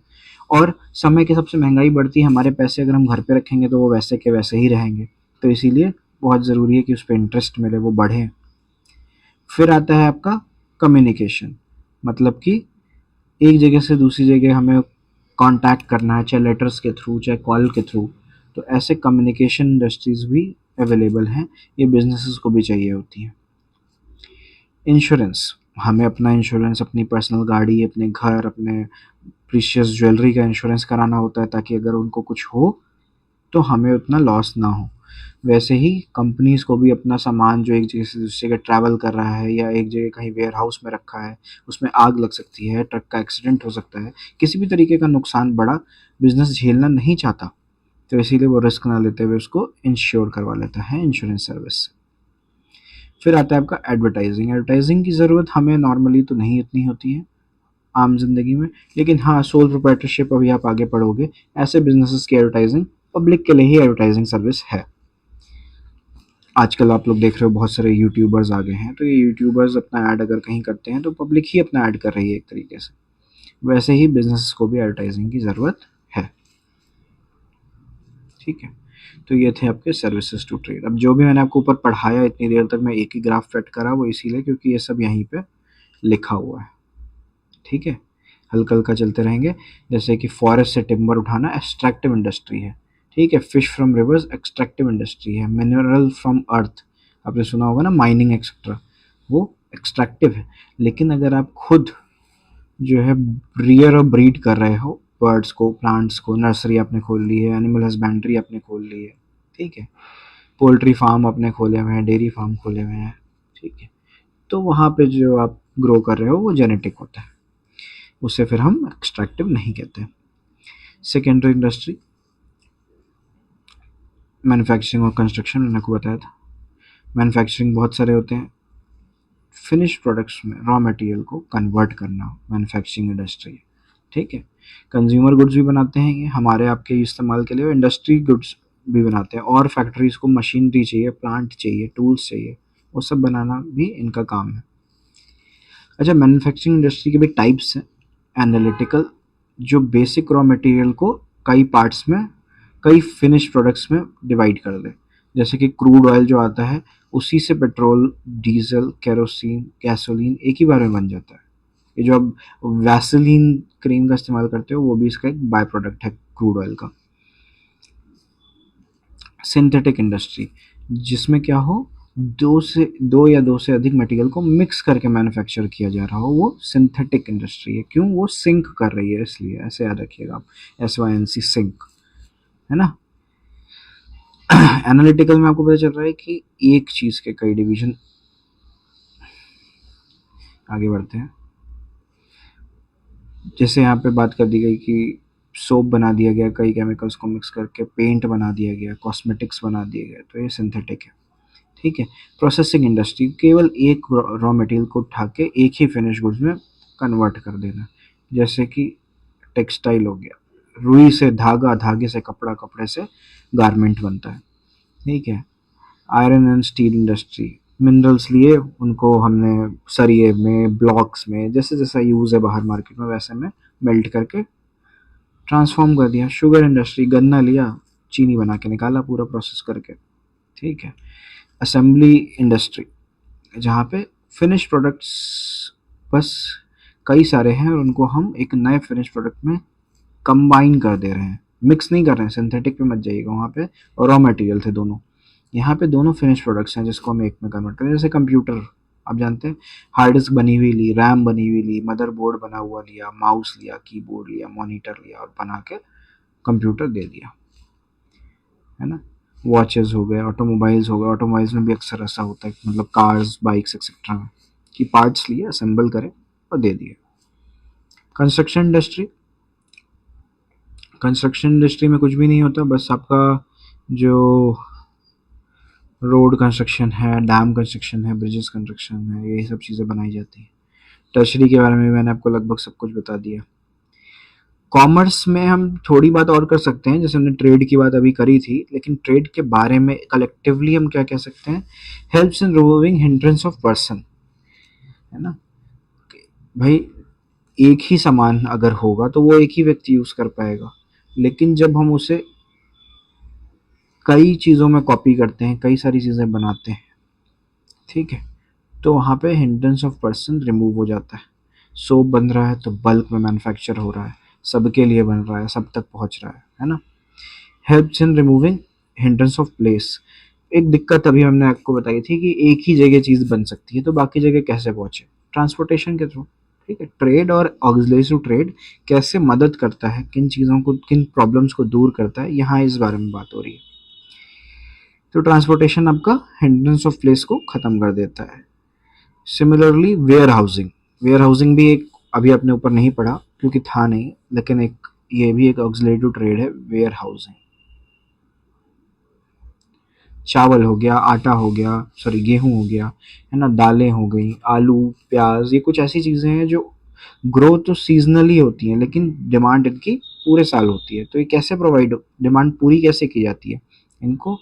और समय के सबसे महंगाई बढ़ती है, हमारे पैसे अगर हम घर पे रखेंगे तो वो वैसे के वैसे ही रहेंगे, तो इसीलिए बहुत ज़रूरी है कि उस पर इंटरेस्ट मिले, वो बढ़े। फिर आता है आपका कम्युनिकेशन, मतलब कि एक जगह से दूसरी जगह हमें कांटेक्ट करना है, चाहे लेटर्स के थ्रू चाहे कॉल के थ्रू, तो ऐसे कम्युनिकेशन इंडस्ट्रीज भी अवेलेबल हैं, ये बिजनेसेस को भी चाहिए होती हैं। इंश्योरेंस, हमें अपना इंश्योरेंस, अपनी पर्सनल गाड़ी, अपने घर, अपने प्रीशियस ज्वेलरी का इंश्योरेंस कराना होता है ताकि अगर उनको कुछ हो तो हमें उतना लॉस ना हो। वैसे ही कंपनीज को भी अपना सामान जो एक जगह से दूसरी जगह ट्रैवल कर रहा है या एक जगह कहीं वेयर हाउस में रखा है, उसमें आग लग सकती है, ट्रक का एक्सीडेंट हो सकता है, किसी भी तरीके का नुकसान बड़ा बिजनेस झेलना नहीं चाहता, तो इसीलिए वो रिस्क ना लेते हुए उसको इंश्योर करवा लेता है इंश्योरेंस सर्विस से। फिर आता है आपका एडवर्टाइजिंग। एडवर्टाइजिंग की ज़रूरत हमें नॉर्मली तो नहीं उतनी होती है, आम जिंदगी में। लेकिन हाँ, सोल प्रोप्राइटरशिप अभी आप आगे पढ़ोगे, ऐसे बिजनेसेस की एडवर्टाइजिंग पब्लिक के लिए ही एडवर्टाइजिंग सर्विस है। आजकल आप लोग देख रहे हो बहुत सारे यूट्यूबर्स आ गए हैं, तो ये यूट्यूबर्स अपना ऐड अगर कहीं करते हैं तो पब्लिक ही अपना ऐड कर रही है एक तरीके से। वैसे ही बिजनेस को भी एडवर्टाइजिंग की ज़रूरत है। ठीक है, तो ये थे आपके सर्विसेज टू ट्रेड। अब जो भी मैंने आपको ऊपर पढ़ाया इतनी देर तक, मैं एक ही ग्राफ सेट करा, वो इसीलिए क्योंकि ये सब यहीं पे लिखा हुआ है। ठीक है, हल्का हल्का चलते रहेंगे। जैसे कि फॉरेस्ट से टिम्बर उठाना एक्सट्रैक्टिव इंडस्ट्री है। ठीक है, fish from reverse extractive industry है। मिनरल फ्रॉम अर्थ, आपने सुना होगा ना, माइनिंग एक्सेट्रा, वो एक्सट्रैक्टिव है। लेकिन अगर आप खुद जो है रियर और ब्रीड कर रहे हो बर्ड्स को, प्लांट्स को, नर्सरी आपने खोल ली है, एनिमल हस्बेंड्री आपने खोल ली है, ठीक है, पोल्ट्री फार्म अपने खोले हुए हैं, डेयरी फार्म खोले हुए हैं, ठीक है, तो वहाँ पे जो आप ग्रो कर रहे हो वो जेनेटिक होता है, उसे फिर हम एक्सट्रैक्टिव नहीं कहते। सेकेंडरी इंडस्ट्री, मैन्युफैक्चरिंग और कंस्ट्रक्शन, मैंने आपको बताया था। मैन्युफैक्चरिंग बहुत सारे होते हैं, फिनिश प्रोडक्ट्स में रॉ मटेरियल को कन्वर्ट करना मैन्युफैक्चरिंग इंडस्ट्री। ठीक है, कंज्यूमर गुड्स भी बनाते हैं ये हमारे आपके इस्तेमाल के लिए, इंडस्ट्री गुड्स भी बनाते हैं, और फैक्ट्रीज को मशीनरी चाहिए, प्लांट चाहिए, टूल्स चाहिए, वो सब बनाना भी इनका काम है। अच्छा, मैन्युफैक्चरिंग इंडस्ट्री के भी टाइप्स हैं। एनालिटिकल, जो बेसिक रॉ मटेरियल को कई पार्ट्स में, कई फिनिश प्रोडक्ट्स में डिवाइड कर दे। जैसे कि क्रूड ऑयल जो आता है, उसी से पेट्रोल, डीजल, केरोसिन, गैसोलीन एक ही बार में बन जाता है। ये जो अब वैसलीन क्रीम का इस्तेमाल करते हो, वो भी इसका एक बाय प्रोडक्ट है क्रूड ऑयल का। सिंथेटिक इंडस्ट्री, जिसमें क्या हो, दो या दो से अधिक मटेरियल को मिक्स करके मैन्युफैक्चर किया जा रहा हो, वो सिंथेटिक इंडस्ट्री है। क्यों? वो सिंक कर रही है, इसलिए ऐसे याद रखिएगा आप, SYNC, सिंक, है ना। एनालिटिकल में आपको पता चल रहा है कि एक चीज के कई डिवीजन। आगे बढ़ते हैं। जैसे यहाँ पे बात कर दी गई कि सोप बना दिया गया कई केमिकल्स को मिक्स करके, पेंट बना दिया गया, कॉस्मेटिक्स बना दिए गए, तो ये सिंथेटिक है। ठीक है, प्रोसेसिंग इंडस्ट्री, केवल एक रॉ मटेरियल को उठा के एक ही फिनिश गुड्स में कन्वर्ट कर देना। जैसे कि टेक्सटाइल हो गया, रुई से धागा, धागे से कपड़ा, कपड़े से गारमेंट बनता है। ठीक है, iron and steel industry, minerals लिए उनको हमने सरिये में, ब्लॉक्स में, जैसे जैसा यूज़ है बाहर मार्केट में, वैसे में मेल्ट करके ट्रांसफॉर्म कर दिया। शुगर इंडस्ट्री, गन्ना लिया, चीनी बना के निकाला पूरा प्रोसेस करके। ठीक है, असेंबली इंडस्ट्री, जहाँ पे फिनिश प्रोडक्ट्स बस कई सारे हैं और उनको हम एक नए फिनिश प्रोडक्ट में कंबाइन कर दे रहे हैं, मिक्स नहीं कर रहे हैं। सिंथेटिक पे मत जाइएगा, वहाँ पे रॉ मटेरियल थे दोनों, यहाँ पे दोनों फिनिश प्रोडक्ट्स हैं जिसको हम एक में कन्वर्ट करें। जैसे कंप्यूटर, आप जानते हैं, हार्ड डिस्क बनी हुई ली, रैम बनी हुई ली, मदरबोर्ड बना हुआ लिया, माउस लिया, कीबोर्ड लिया, मॉनिटर लिया, और बना के कंप्यूटर दे दिया, है ना। वॉचेस हो गए, ऑटोमोबाइल्स हो गए, ऑटोमोबाइल्स में भी अक्सर ऐसा होता है, मतलब कार्स, बाइक्स एक्सेट्रा में, कि पार्ट्स लिए, असेंबल करें और दे दिए। कंस्ट्रक्शन इंडस्ट्री, कंस्ट्रक्शन इंडस्ट्री में कुछ भी नहीं होता, बस आपका जो रोड कंस्ट्रक्शन है, डैम कंस्ट्रक्शन है, ब्रिजेस कंस्ट्रक्शन है, यही सब चीज़ें बनाई जाती हैं। टर्शरी के बारे में मैंने आपको लगभग सब कुछ बता दिया। कॉमर्स में हम थोड़ी बात और कर सकते हैं, जैसे हमने ट्रेड की बात अभी करी थी, लेकिन ट्रेड के बारे में कलेक्टिवली हम क्या कह सकते हैं, helps in removing hindrance of person, है ना। भाई, एक ही सामान अगर होगा तो वो एक ही व्यक्ति यूज कर पाएगा, लेकिन जब हम उसे कई चीज़ों में कॉपी करते हैं, कई सारी चीज़ें बनाते हैं, ठीक है, तो वहाँ पे हिंड्रेंस ऑफ पर्सन रिमूव हो जाता है। सोप बन रहा है तो बल्क में मैन्युफैक्चर हो रहा है, सबके लिए बन रहा है, सब तक पहुँच रहा है ना। Helps in removing hindrance of place, एक दिक्कत अभी हमने आपको बताई थी कि एक ही जगह चीज़ बन सकती है, तो बाकी जगह कैसे पहुँचे, ट्रांसपोर्टेशन के थ्रू। ठीक है, ट्रेड और ऑक्सिलरी ट्रेड कैसे मदद करता है, किन चीज़ों को, किन प्रॉब्लम्स को दूर करता है, यहाँ इस बारे में बात हो रही है। तो ट्रांसपोर्टेशन आपका हिंड्रेंस ऑफ प्लेस को ख़त्म कर देता है। Similarly warehousing, warehousing भी एक, अभी अपने ऊपर नहीं पढ़ा क्योंकि था नहीं, लेकिन एक ये भी एक ऑक्सिलरी ट्रेड है, वेयर हाउसिंग। चावल हो गया, आटा हो गया, सॉरी गेहूं हो गया, है ना, दालें हो गई, आलू, प्याज, ये कुछ ऐसी चीज़ें हैं जो ग्रोथ तो सीजनली होती है लेकिन डिमांड इनकी पूरे साल होती है। तो ये कैसे प्रोवाइड, डिमांड पूरी कैसे की जाती है, इनको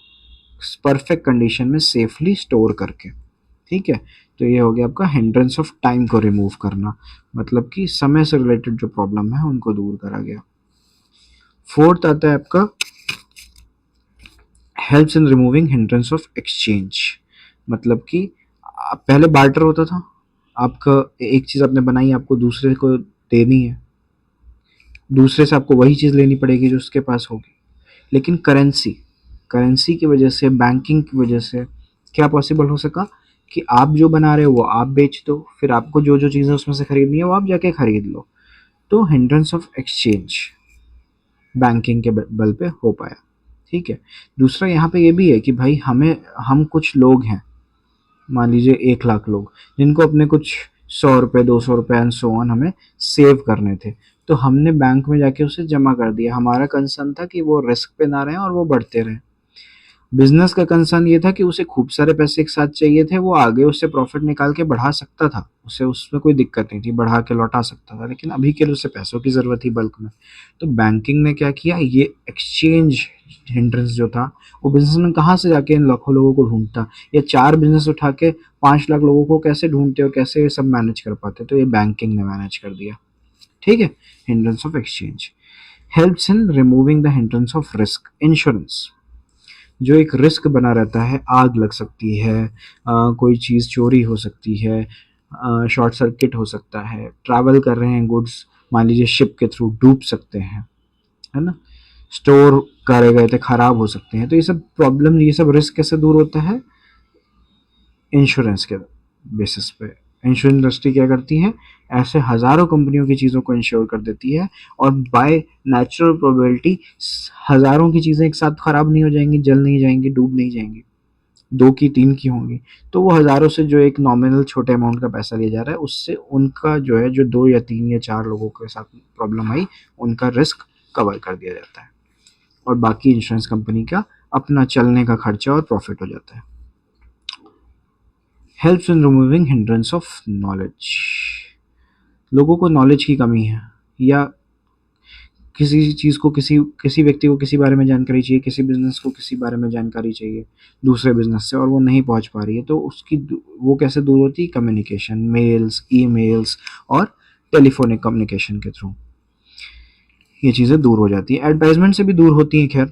परफेक्ट कंडीशन में सेफली स्टोर करके। ठीक है, तो ये हो गया आपका हिंड्रेंस ऑफ टाइम को रिमूव करना, मतलब कि समय से रिलेटेड जो प्रॉब्लम है उनको दूर करा गया। फोर्थ आता है आपका helps in removing hindrance of exchange, मतलब कि पहले बार्टर होता था, आपका एक चीज़ आपने बनाई आपको दूसरे को देनी है, दूसरे से आपको वही चीज़ लेनी पड़ेगी जो उसके पास होगी। लेकिन करेंसी, करेंसी की वजह से, बैंकिंग की वजह से क्या पॉसिबल हो सका कि आप जो बना रहे हो वो आप बेच दो, फिर आपको जो जो चीज़ें उसमें से खरीदनी है वो आप जाके खरीद लो। तो हिंड्रेंस ऑफ एक्सचेंज बैंकिंग के बल पे हो पाया। ठीक है, दूसरा यहाँ पे ये भी है कि भाई हम कुछ लोग हैं, मान लीजिए 1 लाख लोग, जिनको अपने कुछ 100 रुपये 200 रुपये एंड सो ऑन हमें सेव करने थे, तो हमने बैंक में जाके उसे जमा कर दिया। हमारा कंसर्न था कि वो रिस्क पे ना रहें और वो बढ़ते रहें। बिजनेस का कंसर्न ये था कि उसे खूब सारे पैसे एक साथ चाहिए थे, वो आगे उससे प्रॉफिट निकाल के बढ़ा सकता था, उसे उसमें कोई दिक्कत नहीं थी, बढ़ा के लौटा सकता था, लेकिन अभी के लिए उसे पैसों की ज़रूरत थी बल्क में। तो बैंकिंग ने क्या किया, ये एक्सचेंज हिंड्रेंस जो था, वो बिजनेसमैन कहाँ से जाके इन लाखों लोगों को ढूंढता, या 4 बिजनेस उठा के 5 लाख लोगों को कैसे ढूंढते और कैसे ये सब मैनेज कर पाते, तो ये बैंकिंग ने मैनेज कर दिया। ठीक है, hindrance of exchange helps in removing the hindrance of risk. Insurance जो एक रिस्क बना रहता है, आग लग सकती है, कोई चीज़ चोरी हो सकती है, शॉर्ट सर्किट हो सकता है, ट्रैवल कर रहे हैं गुड्स, मान लीजिए शिप के थ्रू डूब सकते हैं, है ना, स्टोर करे गए थे खराब हो सकते हैं। तो ये सब प्रॉब्लम, ये सब रिस्क कैसे दूर होता है, इंश्योरेंस के बेसिस पे। इंश्योरेंस इंडस्ट्री क्या करती है, ऐसे हज़ारों कंपनियों की चीज़ों को इंश्योर कर देती है, और बाय नेचुरल प्रोबेबिलिटी हज़ारों की चीज़ें एक साथ ख़राब नहीं हो जाएंगी, जल नहीं जाएंगी, डूब नहीं जाएंगी, 2 की 3 की होंगी। तो वो हज़ारों से जो एक नॉमिनल छोटे अमाउंट का पैसा लिया जा रहा है, उससे उनका जो है, जो 2 या 3 या 4 लोगों के साथ प्रॉब्लम आई, उनका रिस्क कवर कर दिया जाता है, और बाकी इंश्योरेंस कंपनी का अपना चलने का खर्चा और प्रॉफिट हो जाता है। Helps in removing hindrance of knowledge, लोगों को नॉलेज की कमी है, या किसी चीज़ को, किसी किसी व्यक्ति को किसी बारे में जानकारी चाहिए, किसी बिजनेस को किसी बारे में जानकारी चाहिए दूसरे बिजनेस से, और वो नहीं पहुंच पा रही है, तो उसकी वो कैसे दूर होती है, कम्युनिकेशन, मेल्स, ईमेल्स और टेलीफोनिक कम्युनिकेशन के थ्रू ये चीज़ें दूर हो जाती है। एडवर्टाइजमेंट से भी दूर होती हैं। खैर,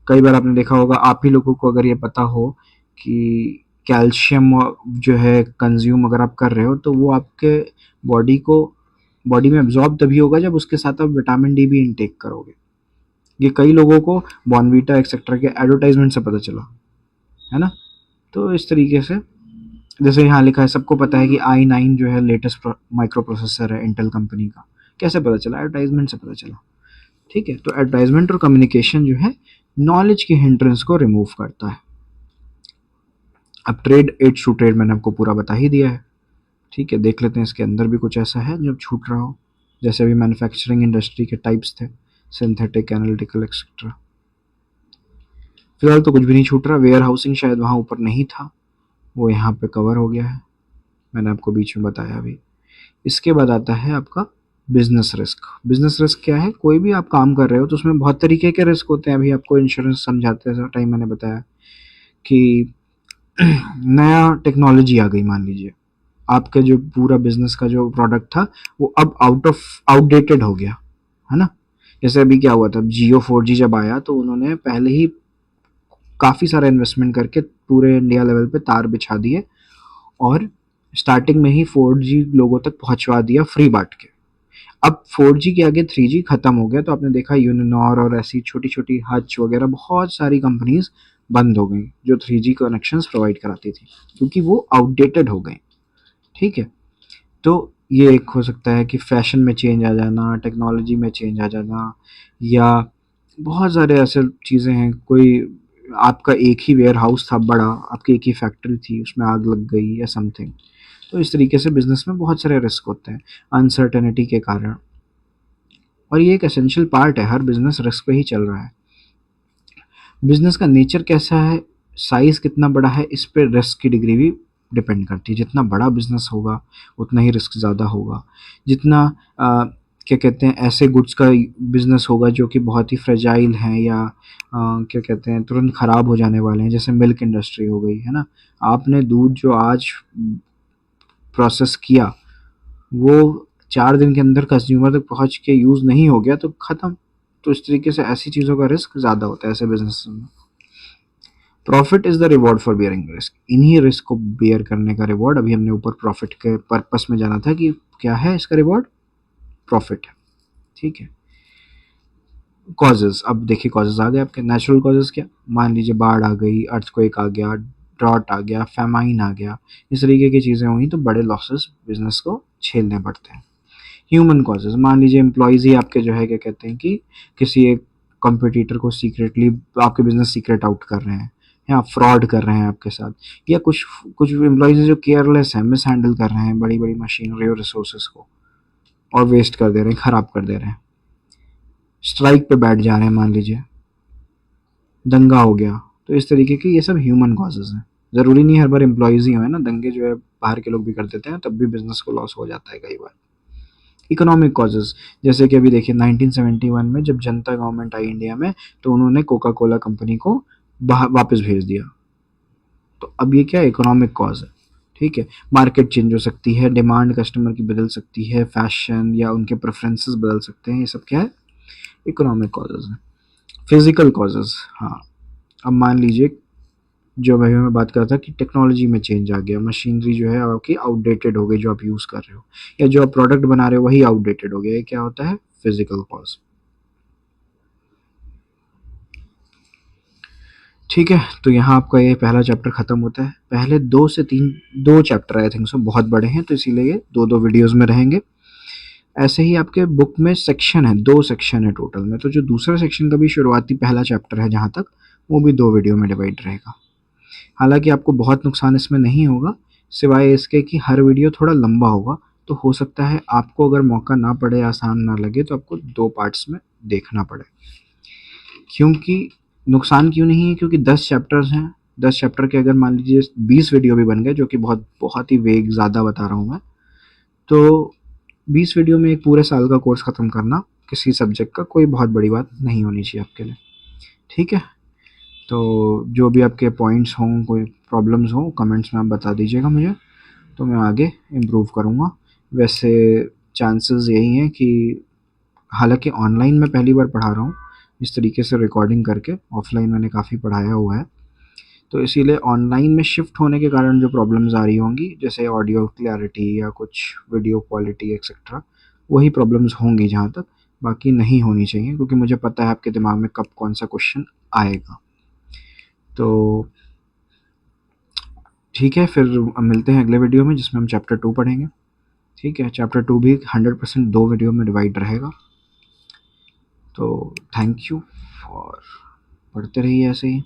कई बार आपने देखा होगा, आप ही लोगों को अगर ये पता हो कि कैल्शियम जो है कंज्यूम अगर आप कर रहे हो, तो वो आपके बॉडी में एब्जॉर्ब तभी होगा जब उसके साथ आप विटामिन डी भी इनटेक करोगे। ये कई लोगों को बॉर्नवीटा एक्सेट्रा के एडवर्टाइजमेंट से पता चला, है ना। तो इस तरीके से, जैसे यहाँ लिखा है, सबको पता है कि i9 जो है लेटेस्ट माइक्रो प्रोसेसर है इंटेल कंपनी का, कैसे पता चला, एडवर्टाइजमेंट से पता चला। ठीक है, तो एडवर्टाइजमेंट और कम्युनिकेशन जो है नॉलेज के हिंड्रेंस को रिमूव करता है। अब ट्रेड, एड्स टू ट्रेड मैंने आपको पूरा बता ही दिया है। ठीक है, देख लेते हैं इसके अंदर भी कुछ ऐसा है जो छूट रहा हो। जैसे अभी मैन्युफैक्चरिंग इंडस्ट्री के टाइप्स थे, सिंथेटिक, एनालिटिकल एक्सेट्रा। फिलहाल तो कुछ भी नहीं छूट रहा। वेयर हाउसिंग शायद वहाँ ऊपर नहीं था, वो यहाँ पे कवर हो गया है, मैंने आपको बीच में बताया अभी। इसके बाद आता है आपका बिजनेस रिस्क। बिजनेस रिस्क क्या है, कोई भी आप काम कर रहे हो तो उसमें बहुत तरीके के रिस्क होते हैं। अभी आपको इंश्योरेंस समझाते टाइम मैंने बताया कि नया टेक्नोलॉजी आ गई, मान लीजिए आपका जो पूरा बिजनेस का जो प्रोडक्ट था वो अब आउटडेटेड हो गया, है ना। जैसे अभी क्या हुआ था, जियो 4G जब आया तो उन्होंने पहले ही काफ़ी सारा इन्वेस्टमेंट करके पूरे इंडिया लेवल पे तार बिछा दिए, और स्टार्टिंग में ही 4G लोगों तक पहुंचवा दिया फ्री बांट के। अब 4G के आगे 3G खत्म हो गया, तो आपने देखा यूनिनॉर और ऐसी छोटी छोटी हच वगैरह बहुत सारी कंपनीज बंद हो गई जो 3G कनेक्शंस प्रोवाइड कराती थी, क्योंकि वो आउटडेटेड हो गए। ठीक है, तो ये एक हो सकता है कि फैशन में चेंज आ जाना, टेक्नोलॉजी में चेंज आ जाना, या बहुत सारे ऐसे चीज़ें हैं। कोई आपका एक ही वेयर हाउस था बड़ा, आपकी एक ही फैक्ट्री थी, उसमें आग लग गई या समथिंग। तो इस तरीके से बिजनेस में बहुत सारे रिस्क होते हैं अनसर्टेनिटी के कारण, और ये एक एसेंशियल पार्ट है, हर बिजनेस रिस्क पे ही चल रहा है। बिजनेस का नेचर कैसा है, साइज कितना बड़ा है, इस पे रिस्क की डिग्री भी डिपेंड करती है। जितना बड़ा बिजनेस होगा उतना ही रिस्क ज़्यादा होगा। जितना क्या कहते हैं, ऐसे गुड्स का बिजनेस होगा जो कि बहुत ही फ्रेजाइल हैं या क्या कहते हैं तुरंत ख़राब हो जाने वाले हैं, जैसे मिल्क इंडस्ट्री हो गई है ना। आपने दूध जो आज प्रोसेस किया वो 4 दिन के अंदर कंज्यूमर तक पहुंच के यूज़ नहीं हो गया तो ख़त्म। तो इस तरीके से ऐसी चीज़ों का रिस्क ज़्यादा होता है ऐसे बिजनेस में। Profit is the reward for bearing risk. इन्हीं रिस्क को बियर करने का रिवॉर्ड, अभी हमने ऊपर प्रॉफिट के पर्पस में जाना था कि क्या है इसका रिवॉर्ड, प्रॉफिट है। ठीक है। कॉजेज, अब देखिए कॉजेज आ गए आपके। नेचुरल कॉजेज क्या, मान लीजिए बाढ़ आ गई, अर्थक्वेक आ गया, ड्रॉट आ गया, फेमाइन आ गया, इस तरीके की चीज़ें हुई तो बड़े लॉसेस बिजनेस को झेलने पड़ते हैं। ह्यूमन कॉजेज, मान लीजिए एम्प्लॉयज़ ही आपके जो है क्या कहते हैं कि किसी एक कंपटीटर को सीक्रेटली आपके बिजनेस सीक्रेट आउट कर रहे हैं या फ्रॉड कर रहे हैं आपके साथ, या कुछ कुछ एम्प्लॉयज़ जो केयरलेस हैं, मिस हैंडल कर रहे हैं बड़ी बड़ी मशीनरी और रिसोर्सेज को और वेस्ट कर दे रहे हैं, ख़राब कर दे रहे हैं, स्ट्राइक पे बैठ जा रहे हैं, मान लीजिए दंगा हो गया। तो इस तरीके के ये सब ह्यूमन कॉजेज हैं। ज़रूरी नहीं हर बार एम्प्लॉयज़ ही हो, है ना, दंगे जो है बाहर के लोग भी कर देते हैं, तब भी बिजनेस को लॉस हो जाता है कई बार। इकोनॉमिक कॉजेज, जैसे कि अभी देखिए 1971 में जब जनता गवर्नमेंट आई इंडिया में तो उन्होंने कोका कोला कंपनी को वापस भेज दिया। तो अब ये क्या इकोनॉमिक कॉज है। ठीक है। मार्केट चेंज हो सकती है, डिमांड कस्टमर की बदल सकती है, फैशन या उनके प्रेफरेंसेस बदल सकते हैं, ये सब क्या है, इकोनॉमिक कॉजेज है। फिजिकल कॉजेज, हाँ, अब मान लीजिए जो मैं बात कर रहा था कि टेक्नोलॉजी में चेंज आ गया, मशीनरी जो है आपकी आउटडेटेड हो गई जो आप यूज़ कर रहे हो, या जो आप प्रोडक्ट बना रहे हो वही आउटडेटेड हो गया, ये क्या होता है, फिजिकल कॉज। ठीक है। तो यहाँ आपका ये पहला चैप्टर ख़त्म होता है। पहले 2 से 3, 2 चैप्टर आई थिंक सो बहुत बड़े हैं तो इसीलिए ये 2-2 वीडियोज़ में रहेंगे। ऐसे ही आपके बुक में सेक्शन है, 2 सेक्शन है टोटल में, तो जो दूसरा सेक्शन का भी शुरुआती पहला चैप्टर है जहाँ तक, वो भी 2 वीडियो में डिवाइड रहेगा। हालांकि आपको बहुत नुकसान इसमें नहीं होगा, सिवाय इसके कि हर वीडियो थोड़ा लंबा होगा, तो हो सकता है आपको अगर मौका ना पड़े, आसान ना लगे, तो आपको 2 पार्ट्स में देखना पड़े। क्योंकि नुकसान क्यों नहीं है, क्योंकि 10 चैप्टर्स हैं। 10 चैप्टर के अगर मान लीजिए 20 वीडियो भी बन गए, जो कि बहुत बहुत ही वेग ज़्यादा बता रहा हूँ मैं, तो 20 वीडियो में एक पूरे साल का कोर्स ख़त्म करना किसी सब्जेक्ट का कोई बहुत बड़ी बात नहीं होनी चाहिए आपके लिए। ठीक है। तो जो भी आपके पॉइंट्स हों, कोई प्रॉब्लम्स हों, कमेंट्स में आप बता दीजिएगा मुझे, तो मैं आगे इम्प्रूव करूँगा। वैसे चांसेस यही हैं कि, हालांकि ऑनलाइन मैं पहली बार पढ़ा रहा हूँ इस तरीके से रिकॉर्डिंग करके, ऑफलाइन मैंने काफ़ी पढ़ाया हुआ है, तो इसीलिए ऑनलाइन में शिफ्ट होने के कारण जो प्रॉब्लम्स आ रही होंगी, जैसे ऑडियो क्लैरिटी या कुछ वीडियो क्वालिटी एक्सेट्रा, वही प्रॉब्लम्स होंगी जहाँ तक, बाकी नहीं होनी चाहिए, क्योंकि मुझे पता है आपके दिमाग में कब कौन सा क्वेश्चन आएगा। तो ठीक है, फिर अब मिलते हैं अगले वीडियो में जिसमें हम चैप्टर 2 पढ़ेंगे। ठीक है। चैप्टर 2 भी 100% 2 वीडियो में डिवाइड रहेगा। तो थैंक यू फॉर, पढ़ते रहिए ऐसे ही।